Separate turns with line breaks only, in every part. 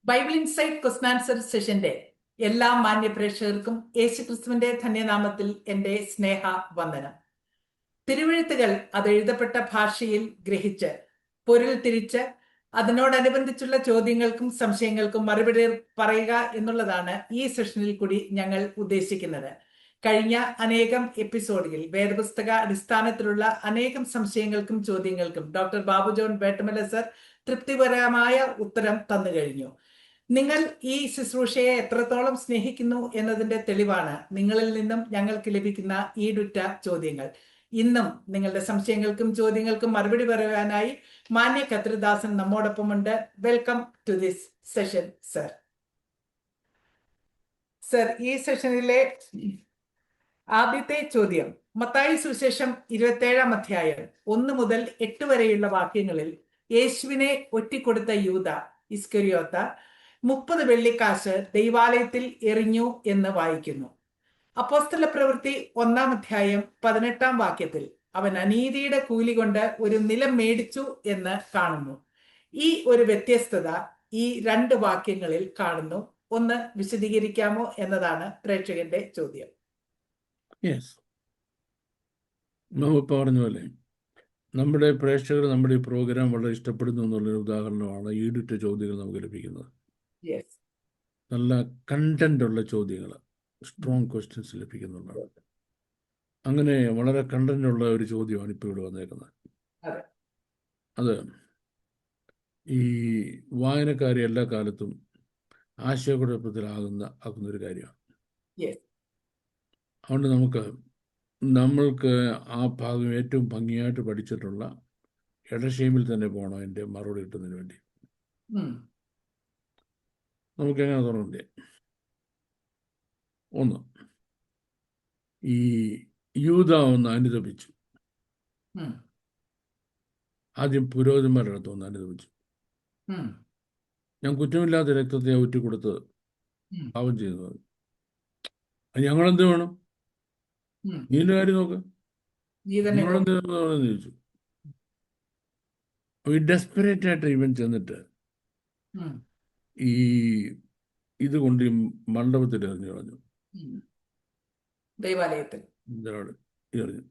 Bible insight question answer സെഷന്റെ എല്ലാ മാന്യ പ്രേക്ഷകർക്കും യേശുക്രിസ്തുവിന്റെ ധന്യനാമത്തിൽ എന്റെ സ്നേഹ വന്ദനം. തിരുവെഴുത്തുകൾ അത് എഴുതപ്പെട്ട ഭാഷയിൽ ഗ്രഹിച്ച് പൊരുൾ തിരിച്ച് അതിനോടനുബന്ധിച്ചുള്ള ചോദ്യങ്ങൾക്കും സംശയങ്ങൾക്കും മറുപടി പറയുക എന്നുള്ളതാണ് ഈ സെഷനിൽ കൂടി ഞങ്ങൾ ഉദ്ദേശിക്കുന്നത്. കഴിഞ്ഞ അനേകം എപ്പിസോഡുകളിൽ വേദപുസ്തക അടിസ്ഥാനത്തിലുള്ള അനേകം സംശയങ്ങൾക്കും ചോദ്യങ്ങൾക്കും doctor Babu John Vettamala sir തൃപ്തിപരമായ ഉത്തരം തന്നു കഴിഞ്ഞു. നിങ്ങൾ ഈ ശുശ്രൂഷയെ എത്രത്തോളം സ്നേഹിക്കുന്നു എന്നതിന്റെ തെളിവാണ് നിങ്ങളിൽ നിന്നും ഞങ്ങൾക്ക് ലഭിക്കുന്ന ഈടുറ്റ ചോദ്യങ്ങൾ. ഇന്നും നിങ്ങളുടെ സംശയങ്ങൾക്കും ചോദ്യങ്ങൾക്കും മറുപടി പറയാനായി മാന്യ കത്രിദാസൻ നമ്മോടൊപ്പമുണ്ട്. Welcome to this session sir. Sir, ഈ സെഷനിലെ ആദ്യത്തെ ചോദ്യം മത്തായി സുവിശേഷം 27-ാം അധ്യായം 1 മുതൽ 8 വരെയുള്ള വാക്യങ്ങളിൽ യേശുവിനെ ഒറ്റിക്കൊടുത്ത യൂദ ഇസ്കരിയോത്ത 30 വെള്ളിക്കാശ് ദൈവാലയത്തിൽ എറിഞ്ഞു എന്ന് വായിക്കുന്നു. അപ്പോസ്തല പ്രവൃത്തി 1-ാം അധ്യായം 18-ാം വാക്യത്തിൽ അവൻ അനീതിയുടെ കൂലി കൊണ്ട് ഒരു നിലം മേടിച്ചു എന്ന് കാണുന്നു. ഈ ഒരു വ്യത്യസ്തത ഈ 2 വാക്യങ്ങളിൽ കാണുന്നു. ഒന്ന് വിശദീകരിക്കാമോ എന്നതാണ് പ്രേക്ഷകന്റെ ചോദ്യം.
പറഞ്ഞ പോലെ നമ്മുടെ പ്രേക്ഷകർ നമ്മുടെ ഈ പ്രോഗ്രാം വളരെ ഇഷ്ടപ്പെടുന്നു എന്നുള്ളൊരു ഉദാഹരണമാണ് ഈടുറ്റ ചോദ്യങ്ങൾ നമുക്ക് ലഭിക്കുന്നത്. നല്ല കണ്ടന്റ് ഉള്ള ചോദ്യങ്ങൾ, സ്ട്രോങ് ക്വസ്റ്റ്യൻസ് ലഭിക്കുന്നുണ്ടാണ്. അങ്ങനെ വളരെ കണ്ടന്റ് ഉള്ള ഒരു ചോദ്യമാണ് ഇപ്പോൾ ഇവിടെ വന്നേക്കുന്നത്. അത് ഈ വായനക്കാരെ എല്ലാ കാലത്തും ആശയക്കുഴപ്പത്തിലാകുന്നൊരു കാര്യമാണ്. അതുകൊണ്ട് നമ്മൾക്ക് ആ ഭാഗം ഏറ്റവും ഭംഗിയായിട്ട് പഠിച്ചിട്ടുള്ള ഇടശേമിൽ തന്നെ പോകണം എൻ്റെ മറുപടി കിട്ടുന്നതിന് വേണ്ടി. നമുക്കെങ്ങനെ തുടങ്ങണ്ടേ? ഒന്ന്, ഈ യൂദ ഒന്ന് അനുതപിച്ചു. ആദ്യം പുരോഹിതന്മാരുടെ അടുത്ത് ഒന്ന് അനുതപിച്ചു. ഞാൻ കുറ്റമില്ലാത്ത രക്തത്തെ ഊറ്റിക്കൊടുത്ത് പാപം ചെയ്യുന്നത്, ഞങ്ങളെന്ത് വേണം? നീന്റെ കാര്യം നോക്ക്, നിങ്ങളെന്ത് ചോദിച്ചു. ഈ ഡെസ്പറേറ്റ് ആയിട്ട് ഇവൻ ചെന്നിട്ട് ഈ ഇത് കൊണ്ട് ഈ മണ്ഡപത്തിൽ എറിഞ്ഞു കളഞ്ഞു,
ദൈവാലയത്തിൽ
എറിഞ്ഞു.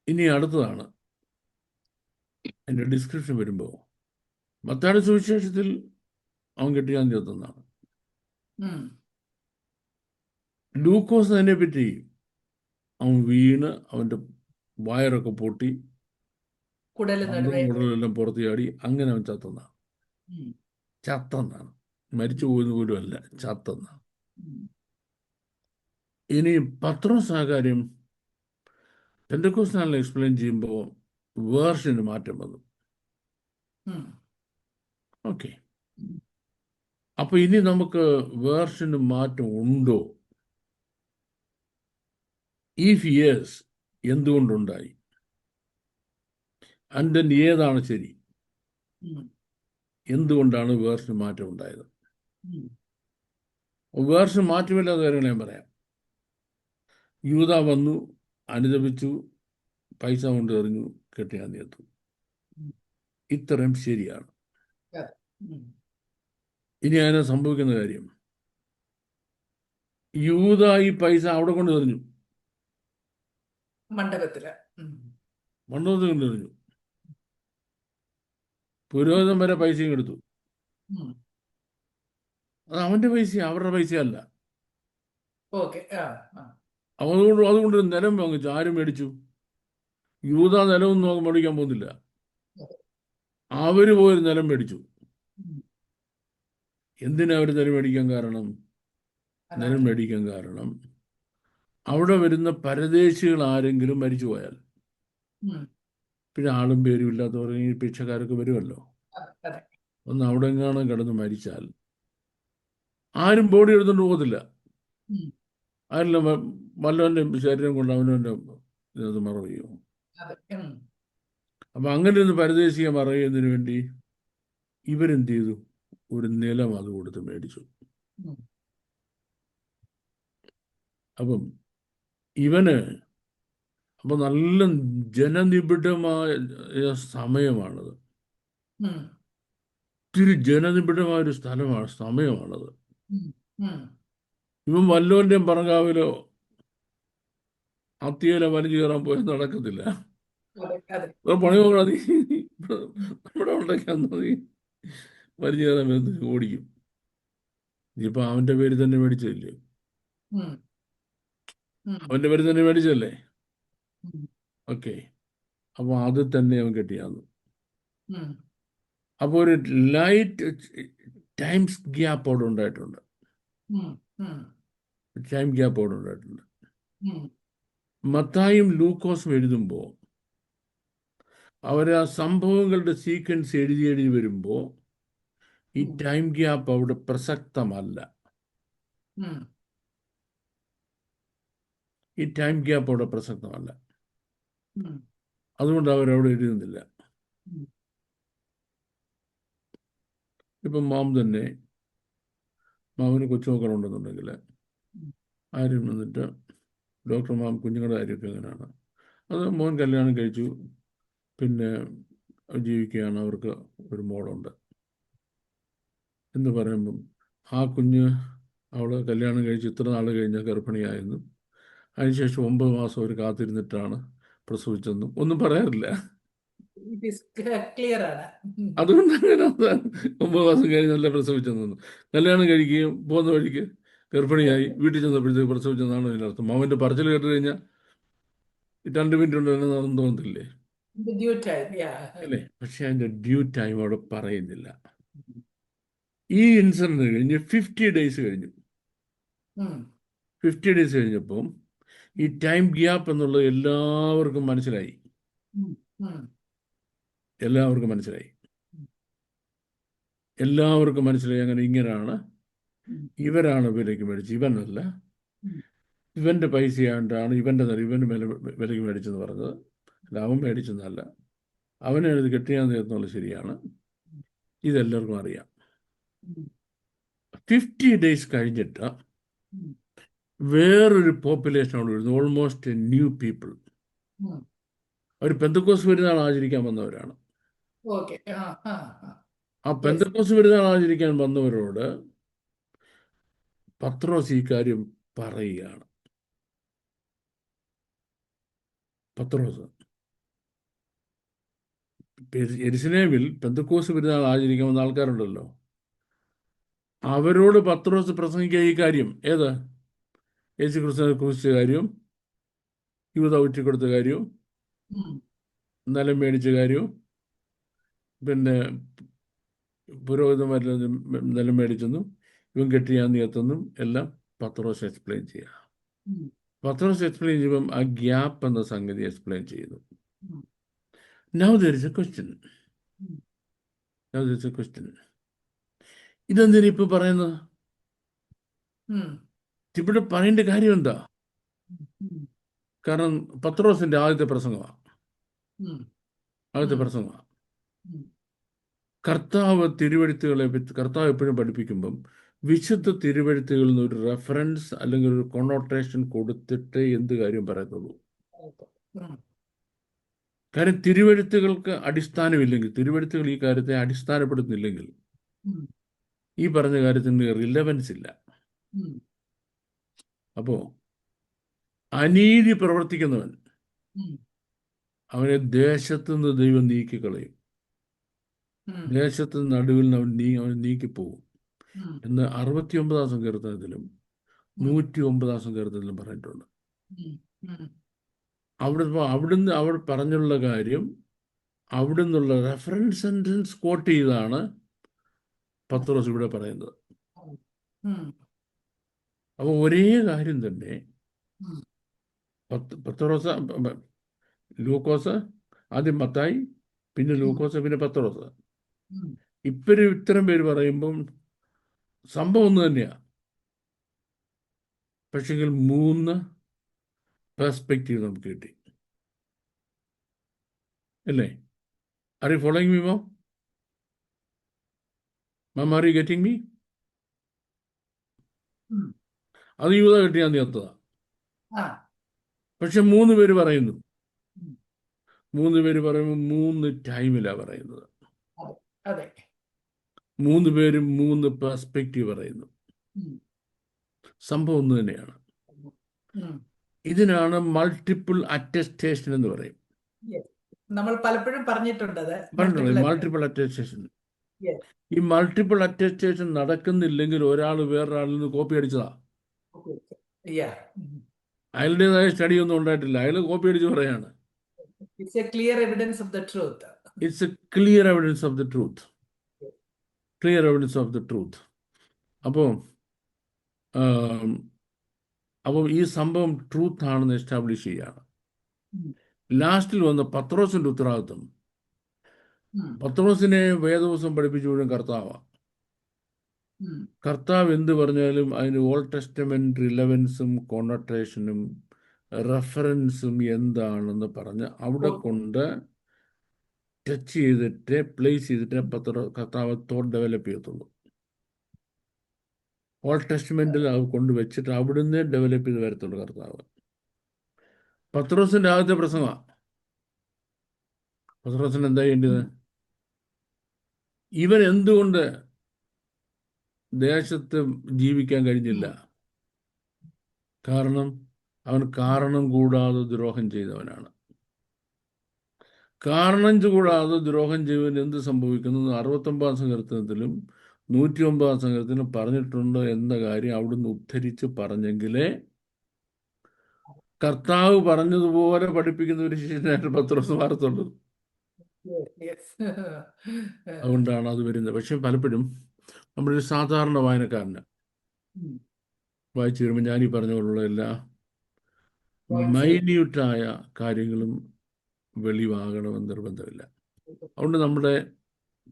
ഇനി അടുത്തതാണ് എൻ്റെ ഡിസ്ക്രിപ്ഷൻ വരുമ്പോൾ മത്തായിയുടെ സുവിശേഷത്തിൽ അവൻ കെട്ടിയാൻ ചേർത്തുന്നതാണ്. ലൂക്കോസ് അതിനെ പറ്റി അവൻ വീണ് അവൻ്റെ വയറൊക്കെ പൊട്ടി കുടലെല്ലാം പുറത്ത് ചാടി അങ്ങനെ അവൻ ചത്തെന്നാണ്. മരിച്ചു പോയെന്ന് പോലും അല്ല, ചത്തെന്നാണ്. ഇനി പത്രോസ് ആ കാര്യം പെന്തക്കോസ്തിനാളിൽ എക്സ്പ്ലെയിൻ ചെയ്യുമ്പോൾ വേർഷന് മാറ്റം വന്നു. ഓക്കെ, അപ്പൊ ഇനി നമുക്ക് വേർഷന് മാറ്റം ഉണ്ടോ? ഇഫ് യെസ്, എന്തുകൊണ്ടുണ്ടായി? ആൻഡ് ദെൻ ഏതാണ് ശരി? എന്തുകൊണ്ടാണ് വേർഷന് മാറ്റം ഉണ്ടായത്? വേർഷൻ മാറ്റമില്ലാത്ത കാര്യങ്ങൾ ഞാൻ പറയാം. യൂദ വന്നു, അനുദപിച്ചു, പൈസ കൊണ്ട് എറിഞ്ഞു, കെട്ടിയാൻ തീർത്തു. ഇത്രയും ശരിയാണ്. ഇനി അതിനെ സംഭവിക്കുന്ന കാര്യം, യൂദ ഈ പൈസ അവിടെ കൊണ്ട് എറിഞ്ഞു, മണ്ഡപത്തിൽ കൊണ്ടെറിഞ്ഞു. പുരോഹിതൻ വരെ പൈസയും എടുത്തു. അത് അവന്റെ പൈസ, അവരുടെ പൈസയല്ല. അതുകൊണ്ട് നിലം വാങ്ങിച്ചു. ആരും മേടിച്ചു? യൂദ നിലമൊന്നും മേടിക്കാൻ പോകുന്നില്ല, അവര് പോയൊരു നിലം മേടിച്ചു. എന്തിനാ അവർ നിലം മേടിക്കാൻ കാരണം? നിലം മേടിക്കാൻ കാരണം അവിടെ വരുന്ന പരദേശികൾ ആരെങ്കിലും മരിച്ചു പോയാൽ, പിന്നെ ആളും പേരും ഇല്ലാത്തവർ ഈ ഭിക്ഷക്കാരൊക്കെ വരുമല്ലോ, ഒന്ന് അവിടെ എങ്ങാനും കിടന്ന് മരിച്ചാൽ ആരും ബോഡി എടുത്തുകൊണ്ട് പോകത്തില്ല. ആരെല്ലാം വല്ലവൻ്റെ ശരീരം കൊണ്ട് അവനവൻ്റെ ഇത് മറവ് ചെയ്യും. അപ്പൊ അങ്ങനെ ഒന്ന് പരദേശിയെ മറയുന്നതിന് വേണ്ടി ഇവരെന്ത് ചെയ്തു? ഒരു നിലം അത് കൊടുത്ത് മേടിച്ചു. അപ്പം ഇവന് അപ്പൊ നല്ല ജനനിബിഡമായ സമയമാണത്. ഒത്തിരി ജനനിബിഡമായ ഒരു സ്ഥലമാണ്, സമയമാണത്.
ഉം, ഉം.
ഇവൻ വല്ലോൻ്റെയും പറങ്കാവിലോ അത്തിയിലോ വലിഞ്ഞു കയറാൻ പോയാൽ നടക്കത്തില്ല.
അതെ, അതെ.
പണി നോക്കണം, നീ നമ്മുടെ ഉണ്ടാക്കാൻ നീ വലിഞ്ഞു കയറാൻ വരുന്നത് ഓടിക്കും. ഇനിയിപ്പോ അവന്റെ പേര് തന്നെ മേടിച്ചതല്ലേ,
ഉം, ഉം,
അവന്റെ പേര് തന്നെ മേടിച്ചതല്ലേ.
ഉം,
ഓക്കെ, അപ്പോൾ അത് തന്നെ അവൻ കെട്ടിയാന്ന്.
ഉം,
അപ്പോൾ ഒരു ലൈറ്റ് ടൈംസ് ഗ്യാപ്പ് അവിടെ ഉണ്ടായിട്ടുണ്ട്.
ഉം, ഉം,
ടൈം ഗ്യാപ്പ് അവിടെ ഉണ്ടായിട്ടുണ്ട്.
ഉം,
മത്തായും ലൂക്കോസും എഴുതുമ്പോൾ അവർ ആ സംഭവങ്ങളുടെ സീക്വൻസ് എഴുതി എഴുതി വരുമ്പോൾ ഈ
ഉം,
ടൈം ഗ്യാപ്പ് അവിടെ പ്രസക്തമല്ല.
ഉം,
ഈ ടൈം ഗ്യാപ്പ് അവിടെ പ്രസക്തമല്ല.
ഉം,
അതുകൊണ്ട് അവരവിടെ എഴുതുന്നില്ല.
ഉം.
ഇപ്പം മാമിന് കൊച്ചുമക്കളുണ്ടെന്നുണ്ടെങ്കിൽ ആരും വന്നിട്ട് ഡോക്ടർ മാം കുഞ്ഞുങ്ങളുടെ കാര്യമൊക്കെ എങ്ങനെയാണ്, അത് മോൻ കല്യാണം കഴിച്ചു, പിന്നെ ജീവിക്കുകയാണ്, അവർക്ക് ഒരു മോളുണ്ട് എന്ന് പറയുമ്പം ആ കുഞ്ഞ് അവൾ കല്യാണം കഴിച്ച് ഇത്ര നാൾ കഴിഞ്ഞ് ഗർഭിണിയായെന്നും അതിനുശേഷം 9 മാസം അവർ കാത്തിരുന്നിട്ടാണ് പ്രസവിച്ചെന്നും ഒന്നും പറയാറില്ല.
It is clear ആണ്. ഉം,
അതുകൊണ്ട് അങ്ങനെ 9 മാസം കഴിഞ്ഞല്ല പ്രസവിച്ചെന്നു. കല്യാണം കഴിക്കുകയും പോകുന്ന വഴിക്ക് ഗർഭിണിയായി വീട്ടിൽ ചെന്നപ്പോഴത്തേക്ക് പ്രസവിച്ചെന്നാണ് അതിൻ്റെ അർത്ഥം. മാമൻ്റെ പറച്ചിൽ കേട്ട് കഴിഞ്ഞാൽ 2 മിനിറ്റ് ഉണ്ടെന്ന് നടന്നു തോന്നത്തില്ലേ,
the due time, yeah.
അല്ലേ? പക്ഷെ അതിൻ്റെ ഡ്യൂ ടൈം അവിടെ പറയുന്നില്ല. ഈ ഇൻസിഡന്റ് കഴിഞ്ഞ് 50 ഡേയ്സ് കഴിഞ്ഞു.
ഉം,
50 ഡേയ്സ് കഴിഞ്ഞപ്പം ഈ ടൈം ഗ്യാപ്പ് എന്നുള്ളത് എല്ലാവർക്കും മനസ്സിലായി.
ഉം, ഉം,
എല്ലാവർക്കും മനസ്സിലായി. എല്ലാവർക്കും മനസ്സിലായി അങ്ങനെ ഇങ്ങനെയാണ്,
ഉം,
ഇവരാണ് വിലയ്ക്ക് മേടിച്ചത്, ഇവനല്ല,
ഉം,
ഇവൻ്റെ പൈസയാണ്ടാണ് ഇവന് വിലയ്ക്ക് മേടിച്ചെന്ന് പറഞ്ഞത്. അല്ല, അവൻ മേടിച്ചെന്നല്ല, അവനെ ഇത് കെട്ടിയാന്ന് എന്നുള്ളത് ശരിയാണ്, ഇതെല്ലാവർക്കും അറിയാം.
ഉം,
50 ഡേയ്സ് കഴിഞ്ഞിട്ട്
ഉം,
വേറൊരു പോപ്പുലേഷൻ അവിടെ വരുന്നു, ഓൾമോസ്റ്റ് ന്യൂ പീപ്പിൾ.
ഉം.
അവർ പെന്തക്കോസ്ത് പെരുന്നാൾ ആചരിക്കാൻ വന്നവരാണ്.
Okay.
ആ
Yes.
പെന്തക്കോസ്ത് പെരുന്നാൾ ആചരിക്കാൻ വന്നവരോട് പത്രോസ് ഈ കാര്യം പറയുകയാണ്. പത്രോസ് യെരുശലേമിൽ പെന്തക്കോസ്ത് പെരുന്നാൾ ആചരിക്കാൻ വന്ന ആൾക്കാരുണ്ടല്ലോ, അവരോട് പത്രോസ് പ്രസംഗിക്കുക ഈ കാര്യം. ഏത്? യേശു ക്രിസ്തുവിനെ ക്രൂശിച്ച കാര്യവും യൂദാ ഒറ്റിക്കൊടുത്ത കാര്യവും
ഉം,
നിലം മേടിച്ച കാര്യവും പിന്നെ പുരോഹിതന്മാരിൽ നിലം മേടിച്ചെന്നും ഇവൻ കെട്ടിയാന്ന് എത്തുന്നും എല്ലാം പത്രോസ് എക്സ്പ്ലെയിൻ ചെയ്യുക.
ഉം,
പത്രോസ് എക്സ്പ്ലെയിൻ ചെയ്യുമ്പം ആ ഗ്യാപ്പ് എന്ന സംഗതി എക്സ്പ്ലെയിൻ ചെയ്യുന്നു.
ഉം,
Now there is a question.
ഉം.
Now there is a question. ഇതെന്തിനാ ഇപ്പൊ പറയുന്നത്?
ഉം,
ഇവിടെ പറയേണ്ട കാര്യം എന്താ?
ഉം,
കാരണം പത്രോസിന്റെ ആദ്യത്തെ പ്രസംഗമാണ്.
ഉം,
ആദ്യത്തെ
ഉം.
പ്രസംഗമാണ്.
ഉം,
കർത്താവ് തിരുവെഴുത്തുകളെ പറ്റി കർത്താവ് എപ്പോഴും പഠിപ്പിക്കുമ്പം വിശുദ്ധ തിരുവെഴുത്തുകളിൽ നിന്ന് ഒരു റെഫറൻസ് അല്ലെങ്കിൽ ഒരു കൊണോട്ടേഷൻ കൊടുത്തിട്ടേ എന്ത് കാര്യം പറയത്തുള്ളൂ.
ഉം,
കാര്യം തിരുവെഴുത്തുകൾക്ക് അടിസ്ഥാനമില്ലെങ്കിൽ, തിരുവെഴുത്തുകൾ ഈ കാര്യത്തെ അടിസ്ഥാനപ്പെടുത്തുന്നില്ലെങ്കിൽ
ഉം,
ഈ പറഞ്ഞ കാര്യത്തിന് റിലവൻസ് ഇല്ല.
ഉം,
അപ്പോൾ അനീതി പ്രവർത്തിക്കുന്നവൻ
ഉം,
അവനെ ദേശത്തു നിന്ന് ദൈവം നീക്കിക്കളയും.
ഉം,
ദേശത്ത് നിന്ന് നടുവിൽ നിന്ന് അവൻ നീക്കിപ്പോകും
ഉം,
എന്ന് 69-ാം സങ്കീർത്തനത്തിലും
ഉം,
109-ാം സങ്കീർത്തനത്തിലും പറഞ്ഞിട്ടുണ്ട്.
ഉം, ഉം.
അവിടുന്ന് അവിടെ പറഞ്ഞുള്ള കാര്യം, അവിടുന്നുള്ള റെഫറൻസ് സെൻറ്റൻസ് കോട്ട് ചെയ്താണ് പത്രോസ് ഇവിടെ പറയുന്നത്.
ഉം,
അപ്പോൾ ഒരേ കാര്യം തന്നെ
ഉം.
പത്രോസ്, ലൂക്കോസ്, ആദ്യം മത്തായി, പിന്നെ ലൂക്കോസ്, പിന്നെ പത്രോസ്,
ഉം,
ഇത്തരം പേര് പറയുമ്പം സംഭവം ഒന്ന് തന്നെയാണ്. പക്ഷെങ്കിൽ 3 പെർസ്പെക്റ്റീവ് നമുക്ക് കിട്ടി, അല്ലേ? Are you following me ma'am? Ma'am, are you getting me?
ഉം.
അത് യൂദാ കെട്ടിയാന്ന് ചേർത്തതാ.
ആ,
പക്ഷെ 3 പേര് പറയുന്നു.
ഉം.
3 പേര് പറയുമ്പോൾ 3 ടൈമിലാണ് പറയുന്നത്.
അതെ, അതെ.
മൂന്ന് പേരും മൂന്ന് പെർസ്പെക്റ്റീവ് പറയുന്നു.
ഉം.
സംഭവം ഒന്ന് തന്നെയാണ്.
ഉം.
ഇതിനാണ് മൾട്ടിപ്പിൾ അറ്റസ്റ്റേഷൻ എന്ന് പറയും.
Yes. നമ്മൾ പലപ്പോഴും പറഞ്ഞിട്ടുണ്ടത്
പറഞ്ഞിട്ടുള്ളത് മൾട്ടിപ്പിൾ അറ്റസ്റ്റേഷൻ.
Yes.
ഈ മൾട്ടിപ്പിൾ അറ്റസ്റ്റേഷൻ നടക്കുന്നില്ലെങ്കിൽ ഒരാൾ വേറൊരാളിൽ നിന്ന് കോപ്പി അടിച്ചതാ.
Okay. Yeah. ഉം.
അയാളുടേതായ സ്റ്റഡി ഒന്നും ഉണ്ടായിട്ടില്ല, അയാൾ കോപ്പി അടിച്ച് പറയാണ്.
It's a clear evidence of the truth.
It's A clear evidence of the truth. Clear evidence of the truth. അപ്പോൾ അപ്പോൾ ഈ സംഭവം ട്രൂത്ത് ആണെന്ന് എസ്റ്റാബ്ലിഷ് ചെയ്യുകയാണ്.
ഉം.
ലാസ്റ്റിൽ വന്ന പത്രോസിന്റെ ഉത്തരവാദിത്വം.
ഉം.
പത്രോസിനെ വേദവസം പഠിപ്പിച്ചു മുഴുവൻ കർത്താവാണ്.
ഉം.
കർത്താവ് എന്ത് പറഞ്ഞാലും അതിന് ഓൾഡ് ടെസ്റ്റമെന്റ് റിലവൻസും കോണട്രേഷനും റെഫറൻസും എന്താണെന്ന് പറഞ്ഞ് അവിടെ കൊണ്ട് ടച്ച് ചെയ്തിട്ട് പ്ലേസ് ചെയ്തിട്ട് കർത്താവ് തോട്ട് ഡെവലപ്പ് ചെയ്യത്തുള്ളൂ. ഓൾഡ് ടെസ്റ്റ്മെന്റിൽ അത് കൊണ്ടുവച്ചിട്ട് അവിടുന്ന് ഡെവലപ്പ് ചെയ്ത് വരത്തുള്ളൂ കർത്താവ്. പത്രോസിന്റെ ആദ്യത്തെ പ്രസംഗമാണ്. പത്രോസിന് എന്താ ചെയ്യേണ്ടത്? ഇവൻ എന്തുകൊണ്ട് ദേശത്ത് ജീവിക്കാൻ കഴിഞ്ഞില്ല? കാരണം അവൻ കാരണം കൂടാതെ ദ്രോഹം ചെയ്തവനാണ്. കാരണം കൂടാതെ ദ്രോഹം ചെയ്തവന് എന്ത് സംഭവിക്കുന്നു? 69 സങ്കീർത്തനത്തിലും 109 സങ്കീർത്തനത്തിലും പറഞ്ഞിട്ടുണ്ട് എന്ന കാര്യം അവിടുന്ന് ഉദ്ധരിച്ച് പറഞ്ഞെങ്കിലേ കർത്താവ് പറഞ്ഞതുപോലെ പഠിപ്പിക്കുന്ന ഒരു ശിഷ്യനായിട്ട് പത്രോസ് മാറത്തുള്ളൂ.
Yes.
അതുകൊണ്ടാണ് അത് വരുന്നത്. പക്ഷെ പലപ്പോഴും നമ്മളൊരു സാധാരണ വായനക്കാരന്
ഉം.
വായിച്ചു വരുമ്പോൾ ഞാനീ പറഞ്ഞ പോലുള്ള എല്ലാ
Points.
മൈന്യൂട്ടായ കാര്യങ്ങളും വെളിവാകണമെന്ന് നിർബന്ധമില്ല. അതുകൊണ്ട് നമ്മുടെ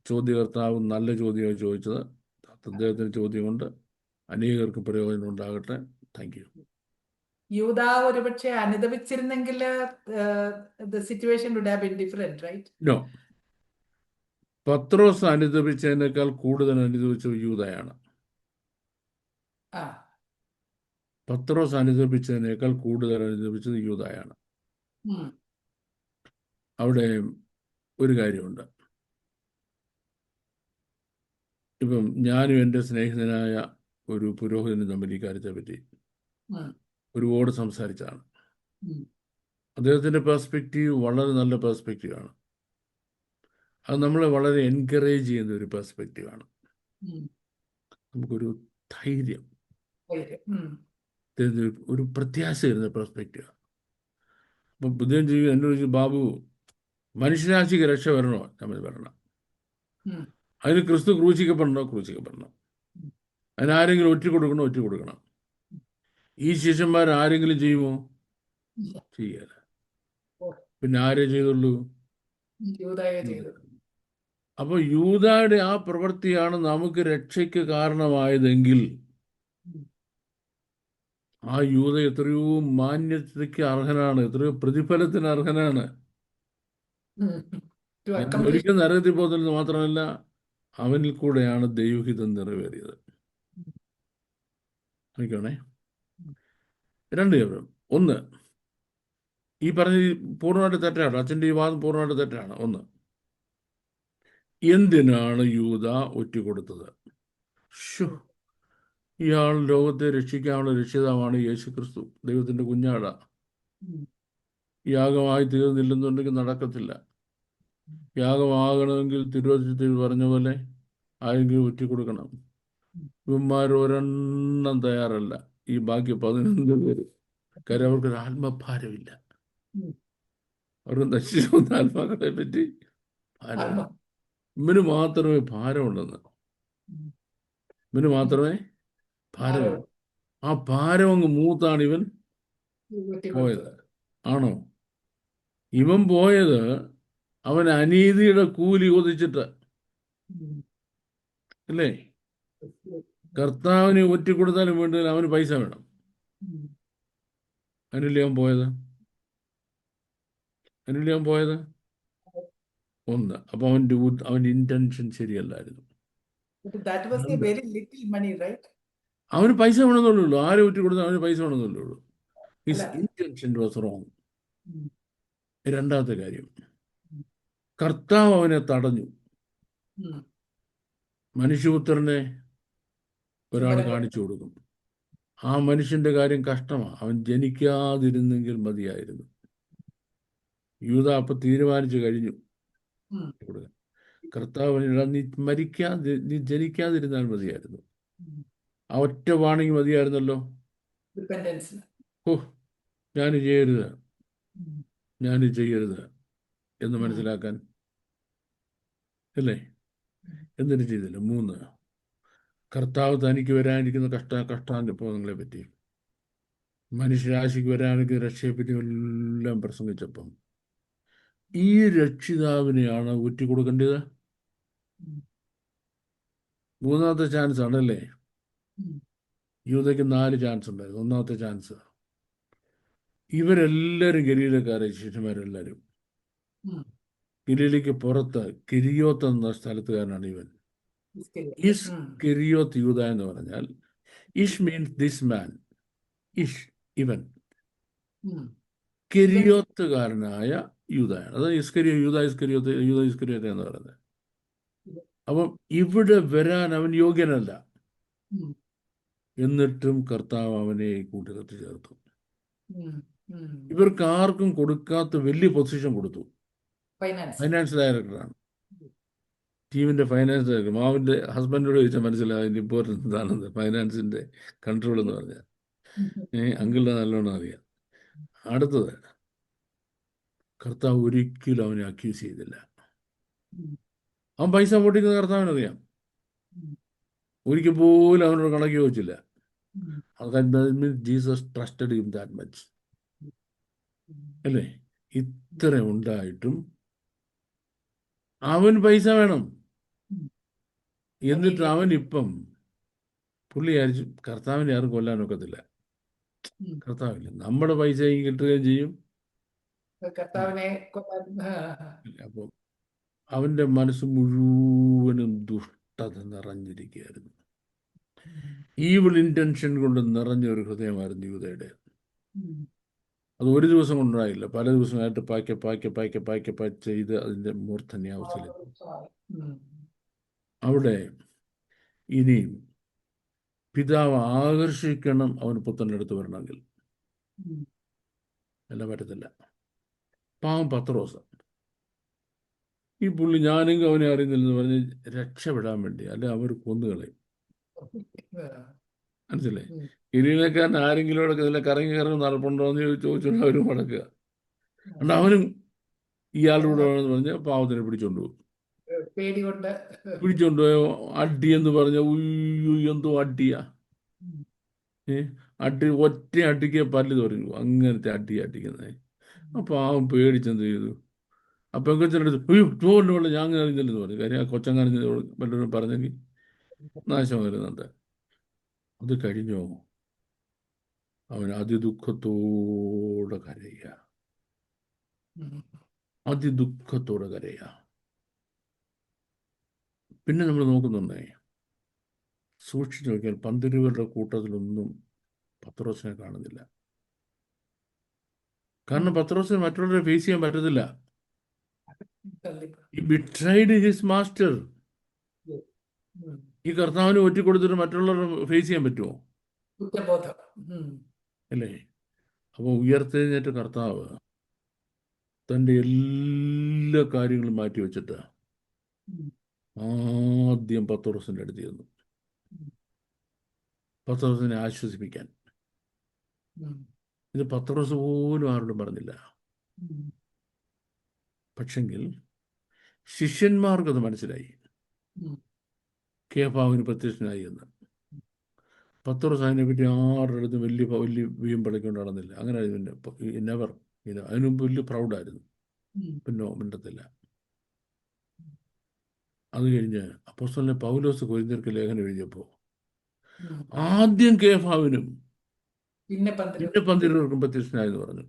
ചോദ്യകർത്താവ് നല്ല ചോദ്യമായി ചോദിച്ചത്. അദ്ദേഹത്തിൻ്റെ ചോദ്യം കൊണ്ട് അനേകർക്ക് പ്രയോജനം ഉണ്ടാകട്ടെ. Thank you.
യൂദ ഒരുപക്ഷെ അനുദപിച്ചിരുന്നെങ്കിൽ the situation would have been different, right?
No, പത്രോസ് അനുദപിച്ചതിനേക്കാൾ കൂടുതൽ അനുദപിച്ച യൂദയാണ്.
ആ.
പത്രോസ് അനുദപിച്ചതിനേക്കാൾ കൂടുതൽ അനുദപിച്ചത് യൂദയാണ്.
ഉം.
അവിടെ ഒരു കാര്യമുണ്ട്. ഇപ്പം ഞാനും എൻ്റെ സ്നേഹിതനായ ഒരു പുരോഹിതനും തമ്മിൽ ഈ കാര്യത്തെ പറ്റി
ഉം.
ഒരുപാട് സംസാരിച്ചതാണ്.
ഉം.
അദ്ദേഹത്തിൻ്റെ പെർസ്പെക്റ്റീവ് വളരെ നല്ല പെർസ്പെക്റ്റീവാണ്. അത് നമ്മളെ വളരെ എൻകറേജ് ചെയ്യുന്ന ഒരു പെർസ്പെക്റ്റീവാണ്.
ഉം.
നമുക്കൊരു ധൈര്യം,
ഉം.
ഒരു പ്രത്യാശ തരുന്ന പെർസ്പെക്റ്റീവാണ്. അപ്പം ബുദ്ധൻ ജീവിതം എന്നോട് ചോദിച്ചു, ബാബു മനുഷ്യരാശിക്ക് രക്ഷ വരണോ? നമ്മൾ വരണം.
ഉം.
അതിന് ക്രിസ്തു ക്രൂശിക്കപ്പെടണോ? ക്രൂശിക്കപ്പെടണം. അതിനാരെങ്കിലും ഒറ്റ കൊടുക്കണോ? ഒറ്റ കൊടുക്കണം. ഈ ശിഷ്യന്മാർ ആരെങ്കിലും ചെയ്യുമോ? ചെയ്യല. പിന്നെ ആരേ ചെയ്തുള്ളൂ?
യൂദായെ ചെയ്തു.
അപ്പോൾ യൂദായുടെ ആ പ്രവൃത്തിയാണ് നമുക്ക് രക്ഷയ്ക്ക് കാരണമായതെങ്കിൽ ആ യൂദ എത്രയോ മാന്യതയ്ക്ക് അർഹനാണ്, എത്രയോ പ്രതിഫലത്തിന് അർഹനാണ്. ഒരിക്കലും നരകത്തിൽ പോകുന്നത് മാത്രമല്ല, അവനിൽ കൂടെയാണ് ദൈവഹിതം നിറവേറിയത്. നോക്കണേ, രണ്ട് കാര്യം. ഒന്ന്, ഈ പറഞ്ഞ പൂർണ്ണമായിട്ട് തെറ്റാണ്. അച്ഛൻ്റെ ഈ വാദം പൂർണ്ണമായിട്ട് തെറ്റാണ്. ഒന്ന്, എന്തിനാണ് യൂദ ഒറ്റുകൊടുത്തത്? ഇയാൾ ലോകത്തെ രക്ഷിക്കാനുള്ള രക്ഷിതാവാണ് യേശു ക്രിസ്തു, ദൈവത്തിൻ്റെ കുഞ്ഞാട. യാഗമായി തീർന്നില്ലെന്നുണ്ടെങ്കിൽ നടക്കത്തില്ല. യാഗമാകണമെങ്കിൽ തിരുവചനത്തിൽ പറഞ്ഞ പോലെ ആരെങ്കിലും ഒറ്റിക്കൊടുക്കണം. ഇവന്മാർ ഒരെണ്ണം തയ്യാറല്ല. ഈ ബാക്കി 11 പേര്, കാര്യം അവർക്കൊരു ആത്മഭാരമില്ല. അവർക്ക് നശിച്ചു പോകുന്ന ആത്മാക്കളെ പറ്റി ഭാരമില്ല. ഇവന് മാത്രമേ ഭാരമുണ്ടെന്ന്. ഇവന് മാത്രമേ ഭാരമുള്ളൂ. ആ ഭാരം അങ്ങ് മൂത്താണ് ഇവൻ പോയത്. ആണോ? ഇവൻ പോയത് അവൻ അനീതിയുടെ കൂലി കൊതിച്ചിട്ട് അല്ലേ? കർത്താവിന് ഒറ്റിക്കൊടുത്താലും വേണ്ടതിൽ അവന് പൈസ വേണം. അതിനല്ലേ അവൻ പോയത്? അതിനല്ലേ അവൻ പോയത്? ഒന്ന്, അപ്പൊ അവൻ്റെ ഇന്റൻഷൻ ശരിയല്ലായിരുന്നു. അവന് പൈസ വേണമെന്നുള്ളൂ. ആരെ ഒറ്റിക്കൊടുത്താൽ അവന് പൈസ വേണമെന്നുള്ളൂ. His intention was wrong. രണ്ടാമത്തെ കാര്യം, കർത്താവ് അവനെ തടഞ്ഞു. മനുഷ്യപുത്രനെ ഒരാൾ
ചുമരം
കാണിച്ചു കൊടുക്കും. ആ മനുഷ്യന്റെ കാര്യം കഷ്ടമാണ്. അവൻ ജനിക്കാതിരുന്നെങ്കിൽ മതിയായിരുന്നു. യൂദ അപ്പൊ തീരുമാനിച്ചു കഴിഞ്ഞു
ഉം.
കൊടുക്കാൻ. കർത്താവ് പറഞ്ഞു, നീ ജനിക്കാതിരുന്നാൽ മതിയായിരുന്നു.
ഉം.
ആ ഒറ്റ വാണിങ് മതിയായിരുന്നല്ലോ.
ഡിപ്പെൻഡൻസ്.
ഓ, ഞാൻ ചെയ്യരുത്,
ഉം.
ഞാൻ ചെയ്യരുത് എന്ന്
ഉം.
മനസ്സിലാക്കാൻ, അല്ലേ? എന്നിട്ട് ചെയ്തില്ല. 3, കർത്താവ് തനിക്ക് വരാനിരിക്കുന്ന കഷ്ടാനുഭവങ്ങളെ പറ്റി, മനുഷ്യരാശിക്ക് വരാനിരിക്കുന്ന രക്ഷയെപ്പറ്റി എല്ലാം പ്രസംഗിച്ചപ്പം ഈ രക്ഷിതാവിനെയാണ് ഊറ്റിക്കൊടുക്കേണ്ടത്.
ഉം.
3ാമത്തെ ചാൻസ് ആണല്ലേ.
ഉം.
യൂദയ്ക്ക് 4 ചാൻസ് ഉണ്ടായിരുന്നു. 1ാമത്തെ ചാൻസ്. ഇവരെല്ലാവരും ഗലീലക്കാരെ, ശിഷ്യന്മാരെല്ലാവരും.
ഉം.
ഗലീലയ്ക്ക് പുറത്ത് കിരിയോത്ത് എന്ന സ്ഥലത്തുകാരനാണ് ഇവൻ. ഇഷ്
ഉം.
കിരിയോത്ത് യൂദ എന്ന് പറഞ്ഞാൽ, ഇഷ് മീൻസ് ദിസ് മാൻ, ഇഷ് ഇവൻ.
ഉം.
കിരിയോത്തുകാരനായ യൂദയാണ്. അത് യൂദ ഇസ്കരിയോത്ത് എന്ന് പറയുന്നത്. അപ്പം ഇവിടെ വരാൻ അവൻ യോഗ്യനല്ല.
ഉം.
എന്നിട്ടും കർത്താവ് അവനെ കൂട്ടുകെട്ടി ചേർത്തു.
ഉം. ഉം.
ഇവർക്ക് ആർക്കും കൊടുക്കാത്ത വലിയ പൊസിഷൻ കൊടുത്തു.
ഫൈനാൻസ്.
ഫൈനാൻസ് ഡയറക്ടറാണ്. ടീമിന്റെ ഫൈനാൻസ് ഡയറക്ടർ. മാവിന്റെ ഹസ്ബൻഡോട് ചോദിച്ചാൽ മനസ്സിലാവും അതിന്റെ ഇമ്പോർട്ടൻസ് എന്താണെന്ന്. ഫൈനാൻസിന്റെ കൺട്രോൾ എന്ന് പറഞ്ഞാൽ അങ്കിളിനെ നല്ലോണം അറിയാം. അടുത്തത്, കർത്താവ് ഒരിക്കലും അവനെ അക്യൂസ് ചെയ്തില്ല.
ഉം.
അവൻ പൈസ പൊട്ടിക്കുന്ന കർത്താവിനറിയാം.
ഉം.
ഒരിക്കൽ പോലും അവനോട് കണക്ക് ചോദിച്ചില്ല.
ഉം.
Jesus trusted him that much,
ഉം.
അല്ലേ? ഇത്ര ഉണ്ടായിട്ടും അവൻ പൈസ വേണം.
ഉം.
എന്നിട്ട് അവൻ ഇപ്പം പുള്ളി ആയിരിച്ചു കർത്താവിനെ ആരും കൊല്ലാനൊക്കത്തില്ല.
ഉം.
കർത്താവില്ല, നമ്മുടെ പൈസയും കിട്ടുകയും ചെയ്യും.
കർത്താവിനെ കൊല്ലാൻ.
അപ്പം അവന്റെ മനസ്സ് മുഴുവനും ദുഷ്ടത നിറഞ്ഞിരിക്കുകയായിരുന്നു. ഈവിൾ ഇന്റൻഷൻ കൊണ്ട് നിറഞ്ഞ ഒരു ഹൃദയമായിരുന്നു യൂദയുടെ.
ഉം.
അത് ഒരു ദിവസം കൊണ്ടുണ്ടായില്ല, പല ദിവസമായിട്ട് പായ്ക്ക ചെയ്ത് അതിന്റെ മൂർധന്യാവസ്ഥയിലെത്തി.
ഉം.
അവിടെ ഇനിയും പിതാവ് ആകർഷിക്കണം അവന് പുത്രൻ്റെ അടുത്ത് വരണമെങ്കിൽ.
ഉം.
എല്ലാം പറ്റത്തില്ല. പാവം പത്രോസ്, ഈ പുള്ളി ഞാനെങ്കിലും അവനെ അറിയുന്നില്ലെന്ന് പറഞ്ഞ് രക്ഷപ്പെടാൻ വേണ്ടി, അല്ലെ അവർ കൊന്നുകളയും. മനസ്സില്ലേ?
ഉം.
ഗലീലക്കാരൻ ആരെങ്കിലും ഒക്കെ ഇതിലെ കറങ്ങി നടപ്പുണ്ടോ എന്ന് ചോദിച്ചുകൊണ്ട് അവരും മടക്കുക. അതുകൊണ്ട് അവനും ഇയാളുടെ കൂടെ വേണമെന്ന് പറഞ്ഞ് പാവത്തിനെ പിടിച്ചോണ്ടുപോകും.
പേടി കൊണ്ട്
പിടിച്ചോണ്ടുപോയോ അടി എന്ന് പറഞ്ഞ ഉയ്യോ എന്തോ അടിയാ. അടി ഒറ്റ അടിക്ക് പല്ല് തുറഞ്ഞു, അങ്ങനത്തെ അടിക്കുന്നത്. അപ്പൊ അവൻ പേടിച്ചെന്ത് ചെയ്തു? ആ പെങ്കൊച്ചനടുത്ത് ചോറിന് വെള്ളം ഞാൻ അറിഞ്ഞില്ലെന്ന് പറഞ്ഞു. കാര്യം ആ കൊച്ചങ്ങറിഞ്ഞ വല്ലവരും പറഞ്ഞെങ്കിൽ നാശം വരുന്നുണ്ട്. അത് കഴിഞ്ഞോ അവൻ അതിദുഃഖത്തോടെ കരയുക, അതിദുഃഖത്തോടെ കരയുക. പിന്നെ നമ്മൾ നോക്കുന്നുണ്ടേ, സൂക്ഷിച്ചു നോക്കിയാൽ 12 കൂട്ടത്തിലൊന്നും പത്രോസിനെ കാണുന്നില്ല. കാരണം പത്രോസിന് മറ്റുള്ളവരെ ഫേസ് ചെയ്യാൻ പറ്റത്തില്ല. ഈ ബിട്രൈഡ് ഹിസ് മാസ്റ്റർ. ഈ കർത്താവിന് ഒറ്റിക്കൊടുത്തിട്ട് മറ്റുള്ളവരെ ഫേസ് ചെയ്യാൻ പറ്റുമോ? അല്ലേ? അപ്പോൾ ഉയർത്തെഴുന്നേറ്റ കർത്താവ് തൻ്റെ എല്ലാ കാര്യങ്ങളും മാറ്റി വെച്ചിട്ട് ആദ്യം പത്രോസിൻ്റെ അടുത്ത് ചെന്നു, പത്രോസിനെ ആശ്വസിപ്പിക്കാൻ. ഇത് പത്രോസ് പോലും ആരോടും പറഞ്ഞില്ല. പക്ഷെങ്കിൽ ശിഷ്യന്മാർക്കത് മനസ്സിലായി, കേഫാവിന് പ്രത്യക്ഷനായി എന്ന്. പത്രോസ് അതിനെപ്പറ്റി ആരുടെ അടുത്തും വലിയ വീമ്പടക്കൊണ്ട് നടന്നില്ല. അങ്ങനെ നെവർ. അതിനു മുമ്പ് വലിയ പ്രൗഡായിരുന്നു, പിന്നെ മിണ്ടത്തില്ല. അത് കഴിഞ്ഞ് അപ്പോസ്തലൻ പൗലോസ് കൊരിന്ത്യർക്ക് ലേഖനം എഴുതിയപ്പോൾ ആദ്യം കേഫാവിനും പിന്നെ 12 പ്രത്യക്ഷനായെന്ന് പറഞ്ഞു.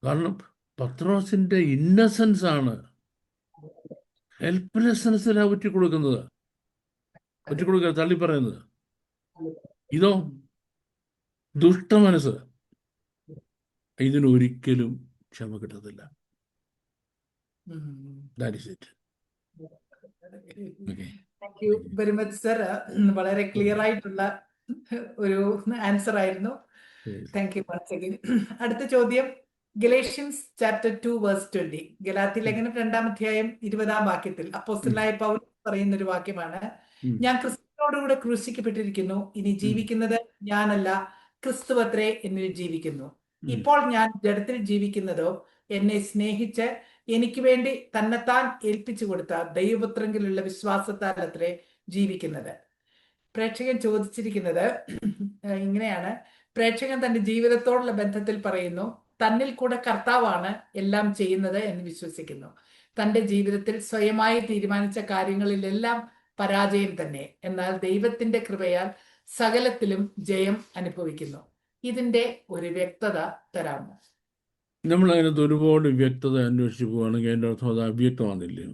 കാരണം പത്രോസിന്റെ ഇന്നസെൻസ് ആണ് ഹെൽപ്ലെസ്നെസ്സിലാണ് ഒറ്റിക്കൊടുക്കുന്നത്, തള്ളി പറയുന്നത്. ഇതോ ദുഷ്ടമനസ്സ്, ഇതിനൊരിക്കലും ക്ഷമ കിട്ടത്തില്ല. That is it. Okay.
Thank you very much sir. വളരെ ക്ലിയർ ആയിട്ടുള്ള ഒരു ആൻസർ ആയിരുന്നു. Thank you once again. അടുത്ത ചോദ്യം ഗലേഷ്യൻസ് ചാപ്റ്റർ 2 വേഴ്സ് 20. ഗലാത്യ ലേഖനം 2-ാം അധ്യായം 20-ാം വാക്യത്തിൽ അപ്പോസ്തലനായ പൗലോസ് പറയുന്ന ഒരു വാക്യമാണ്, ഞാൻ ക്രിസ്തുവിനോടുകൂടെ ക്രൂശിക്കപ്പെട്ടിരിക്കുന്നു, ഇനി ജീവിക്കുന്നത് ഞാനല്ല, ക്രിസ്തുവത്രേ എന്നിൽ ജീവിക്കുന്നു. ഇപ്പോൾ ഞാൻ ജഡത്തിൽ ജീവിക്കുന്നതോ എന്നെ സ്നേഹിച്ച് എനിക്ക് വേണ്ടി തന്നെത്താൻ ഏൽപ്പിച്ചു കൊടുത്ത ദൈവപുത്രങ്കിലുള്ള വിശ്വാസത്താൽ അത്രേ ജീവിക്കുന്നത്. പ്രേക്ഷകൻ ചോദിച്ചിരിക്കുന്നത് ഇങ്ങനെയാണ്. പ്രേക്ഷകൻ തന്റെ ജീവിതത്തോടുള്ള ബന്ധത്തിൽ പറയുന്നു, തന്നിൽ കൂടെ കർത്താവാണ് എല്ലാം ചെയ്യുന്നത് എന്ന് വിശ്വസിക്കുന്നു. തന്റെ ജീവിതത്തിൽ സ്വയമായി തീരുമാനിച്ച കാര്യങ്ങളിലെല്ലാം പരാജയം തന്നെ, എന്നാൽ ദൈവത്തിന്റെ കൃപയാൽ സകലത്തിലും ജയം അനുഭവിക്കുന്നു. ഇതിന്റെ ഒരു വ്യക്തത തരാമോ?
നമ്മൾ അതിനകത്ത് ഒരുപാട് വ്യക്തത അന്വേഷിച്ച് പോവുകയാണെങ്കിൽ അതിൻ്റെ അർത്ഥം അത് അവ്യക്തമാണെന്നില്ലേ?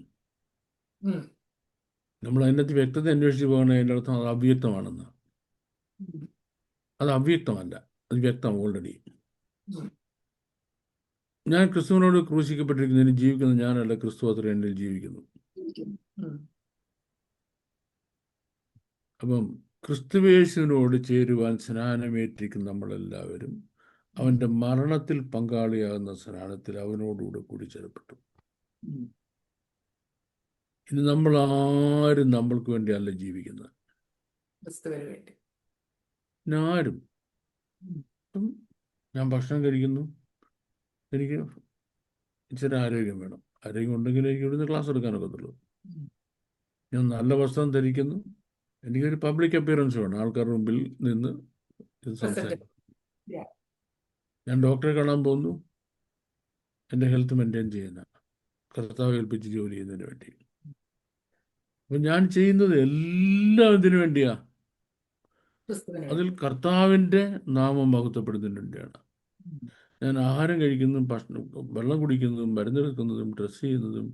നമ്മൾ അതിനകത്ത് വ്യക്തത അന്വേഷിച്ച് പോവുകയാണെങ്കിൽ അതിൻ്റെ അർത്ഥം അത് അവ്യക്തമാണെന്ന്. അത് അവ്യക്തമല്ല, അത് വ്യക്തമാണ് ഓൾറെഡി. ഞാൻ ക്രിസ്തുവിനോട് ക്രൂശിക്കപ്പെട്ടിരിക്കുന്നതിന് ജീവിക്കുന്നത് ഞാനല്ല, ക്രിസ്തു അത്ര എന്നിൽ ജീവിക്കുന്നു. അപ്പം ക്രിസ്തുവേശുവിനോട് ചേരുവാൻ സ്നാനമേറ്റിരിക്കുന്ന നമ്മളെല്ലാവരും അവൻ്റെ മരണത്തിൽ പങ്കാളിയാകുന്ന സ്നാനത്തിൽ അവനോടുകൂടെ കൂടി ചേരപ്പെട്ടു. ഇനി നമ്മൾ ആരും നമ്മൾക്ക് വേണ്ടിയല്ല ജീവിക്കുന്നത്, ആരും. ഞാൻ ഭക്ഷണം കഴിക്കുന്നു, എനിക്ക് ഇച്ചിരി ആരോഗ്യം വേണം. ആരോഗ്യം ഉണ്ടെങ്കിൽ എനിക്ക് ഇവിടുന്ന് ക്ലാസ് എടുക്കാനൊക്കത്തുള്ളൂ. ഞാൻ നല്ല വസ്ത്രം ധരിക്കുന്നു, എനിക്കൊരു പബ്ലിക് അപ്പിയറൻസ് വേണം, ആൾക്കാരുടെ മുമ്പിൽ നിന്ന് ഇത് സംസാരിക്കും. ഞാൻ ഡോക്ടറെ കാണാൻ പോകുന്നു, എൻ്റെ ഹെൽത്ത് മെയിൻറ്റെയിൻ ചെയ്യുന്ന കർത്താവ് ഏൽപ്പിച്ച് ജോലി ചെയ്യുന്നതിന് വേണ്ടി. അപ്പം ഞാൻ ചെയ്യുന്നത് എല്ലാം ഇതിനു വേണ്ടിയാ, അതിൽ കർത്താവിൻ്റെ നാമം മഹത്വപ്പെടുന്നതിന് വേണ്ടിയാണ്. ഞാൻ ആഹാരം കഴിക്കുന്നതും വെള്ളം കുടിക്കുന്നതും മരുന്നെടുക്കുന്നതും ഡ്രസ്സ് ചെയ്യുന്നതും